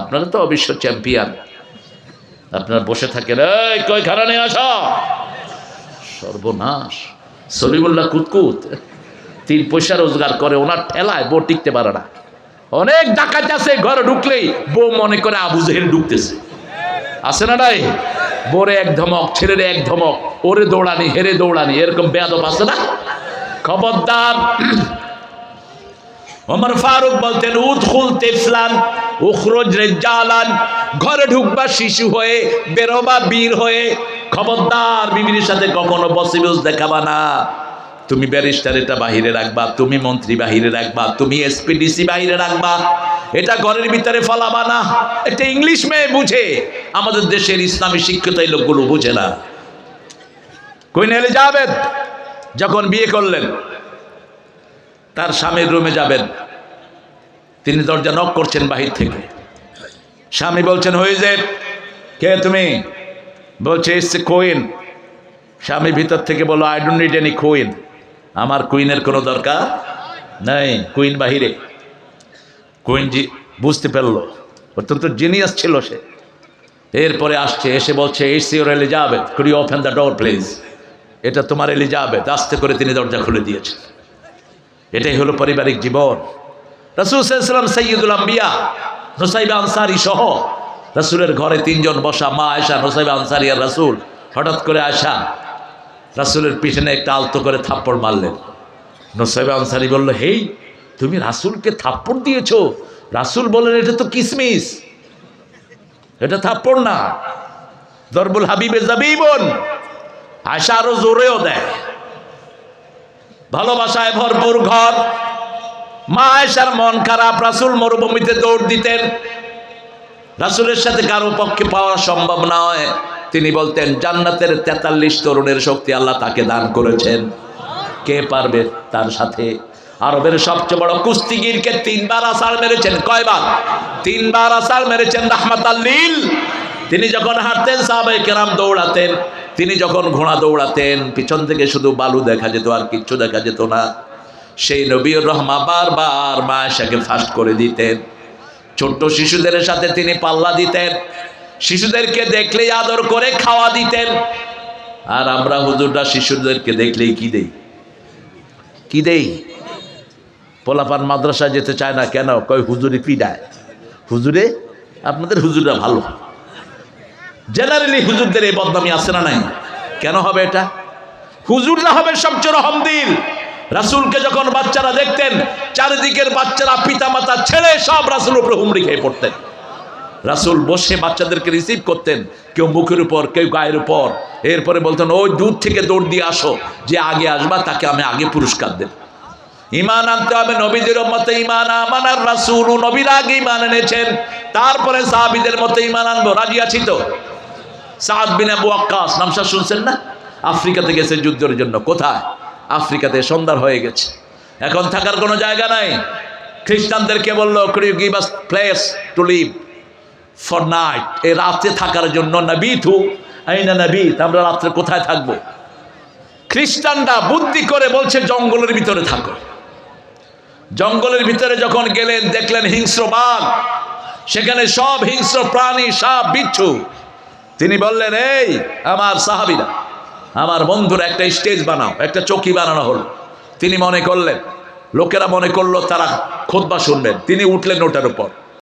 আপনারা তো অবশ্য চ্যাম্পিয়ন, আপনারা বসে থাকেন, এই কই খানা নিয়ে আসো। সর্বনাশ! সলিমুল্লাহ কুতকুত 3 পয়সা রোজগার করে, ওনার ঠেলায় বউ টিকতে পারে না। অনেক ডাকাত আছে, ঘরে ঢুকলেই বউ মনে করে আবু জেহেল ঢুকতেছে, আছে না নাই? বউরে এক ধমক, ছেলেরে এক ধমক, ওরে দৌড়ানি, হেরে দৌড়ানি, এরকম বেয়াদব আছে না? খবরদার! ওমর ফারুক বলতেন, উদখুল তিফলান উখরুজ রিজালান। ঘরে ঢুকবা শিশু হয়ে, বেরোবা বীর হয়ে। খবরদার, বিবির সাথে কখনো বসিবুস দেখাবা না। তুমি ব্যারিস্টার, এটা বাহিরে রাখবা। তুমি মন্ত্রী, বাহিরে রাখবা। তুমি এসপিডিসি, বাহিরে রাখবা। এটা ঘরের ভিতরে ফলাবা না। এটা ইংলিশ মেয়ে বুঝে, আমাদের দেশের ইসলামী শিক্ষিত এই লোকগুলো বুঝে না। কুইন এলিজাবেথ যখন বিয়ে করলেন, তার স্বামীর রুমে যাবেন, তিনি দরজা নক করছেন বাহির থেকে। স্বামী বলছেন, হয়ে যে কে তুমি? বলছে, এসছে কুইন। স্বামী ভিতর থেকে বলল, I don't need any queen. আমার কুইনের কোনো দরকার নাই, কুইন বাহিরে। কুইন জি বুঝতে পারলো, অত্যন্ত জিনিয়াস ছিল সে। এরপরে আসছে, এসে বলছে, it's your Elizabeth, could you open the door please. এটা তোমার এলিজাবেথ। আস্তে করে তিনি দরজা খুলে দিয়েছেন। এটাই হলো পারিবারিক জীবন। রাসূল সাল্লাল্লাহু আলাইহি ওয়াসাল্লাম সাইয়্যিদুল আম্বিয়া নুসাইবা আনসারী সহ রাসূলের ঘরে 3 জন বসা, মা আয়েশা, নুসাইবা আনসারী আর রাসূল। হঠাৎ করে আয়েশা রাসূলের পিছনে একটা আলতো করে থাপ্পড় মারলেন। নুসাইবা আনসারী বলল, হেই, তুমি রাসূলকে থাপ্পড় দিয়েছো? রাসূল বললেন, এটা তো কিসমিস, এটা থাপ্পড় না, দরবুল হাবিবে জাবিবুন। আয়েশা আরো জোরেও দেয়। ভালোবাসায় ভরপুর ঘর। মা আয়েশার মন খারাপ, রাসূল মরুভূমিতে দৌড় দিতেন, রাসূলের সাথে কারো পক্ষে পাওয়া সম্ভব নয়। তিনি বলতেন, জান্নাতের 43 তরুণের শক্তি আল্লাহ তাকে দান করেছেন, কে পারবে তার সাথে? আরবের সবচেয়ে বড় কুস্তিগিরকে 3 বার আসার মেরেছেন। কয়বার? 3 বার আসার মেরেছেন রাহমাতাল লিল। তিনি যখন হাঁটতেন সাহাবায়ে কেরাম দৌড়াতেন, তিনি যখন ঘোড়া দৌড়াতেন পিছন থেকে শুধু বালু দেখা যেত, আর কিচ্ছু দেখা যেত না। সেই নবীর রহমা বারবার মা আয়েশাকে ফাস্ট করে দিতেন। ছোট্ট শিশুদের সাথে তিনি পাল্লা দিতেন, শিশুদেরকে দেখলেই আদর করে খাওয়া দিতেন। আর আমরা হুজুররা শিশুদেরকে দেখলেই কি দেই, কি দেই? পোলাপান মাদ্রাসায় যেতে চায় না কেন? কয় হুজুরে পিডায়। হুজুরে, আপনাদের হুজুররা ভালো। জেনারেলি হুজুরদের এই বদনামি আছে না নাই? কেন হবে এটা? হুজুররা হবে সবচেয়ে রহমদিল। রাসূলকে যখন বাচ্চারা দেখতেন, চারিদিকের বাচ্চারা পিতা মাতা ছেড়ে সব রাসূলের উপরে হুমড়ি খেয়ে পড়তেন। রাসূল বসে বাচ্চাদেরকে রিসিভ করতেন, কেউ মুখের উপর, কেউ গায়ের উপর। এরপরে বলতেন, ওই দূর থেকে দৌড় দিয়ে আসো, যে আগে আসবা তাকে আমি আগে পুরস্কার দেব। ঈমান আনতে হবে নবীদের উম্মতে। ঈমান আমানার রাসূল, নবীর আগে ঈমান এনেছেন, তারপরে সাহাবীদের মতো ঈমান আনবো। রাজি আছি তো? সাদ বিন আবু ওয়াক্কাস নামটা শুনছেন না? আফ্রিকাতে গেছে যুদ্ধের জন্য। কোথায়? আফ্রিকাতে। সন্ধ্যা হয়ে গেছে, এখন থাকার কোনো জায়গা নাই। খ্রিস্টানদেরকে বললো, could you give us place to live for night? এই রাতে থাকার জন্য। নাবিতু আইনা নাবিত, আমরা রাত্রে কোথায় থাকবো? খ্রিস্টানরা বুদ্ধি করে বলছে জঙ্গলের ভিতরে থাকো। জঙ্গলের ভিতরে যখন গেলেন দেখলেন হিংস্র বাঘ, সেখানে সব হিংস্র প্রাণী, সাপ বিচ্ছু। তিনি বললেন, এই আমার সাহাবীরা, আমার বন্ধুরা, একটা স্টেজ বানাও, একটা চৌকি বানানো হলো। তিনি মনে করলেন, লোকেরা মনে করলো তারা খুতবা শুনবেন। তিনি উঠলেন ওটার উপর,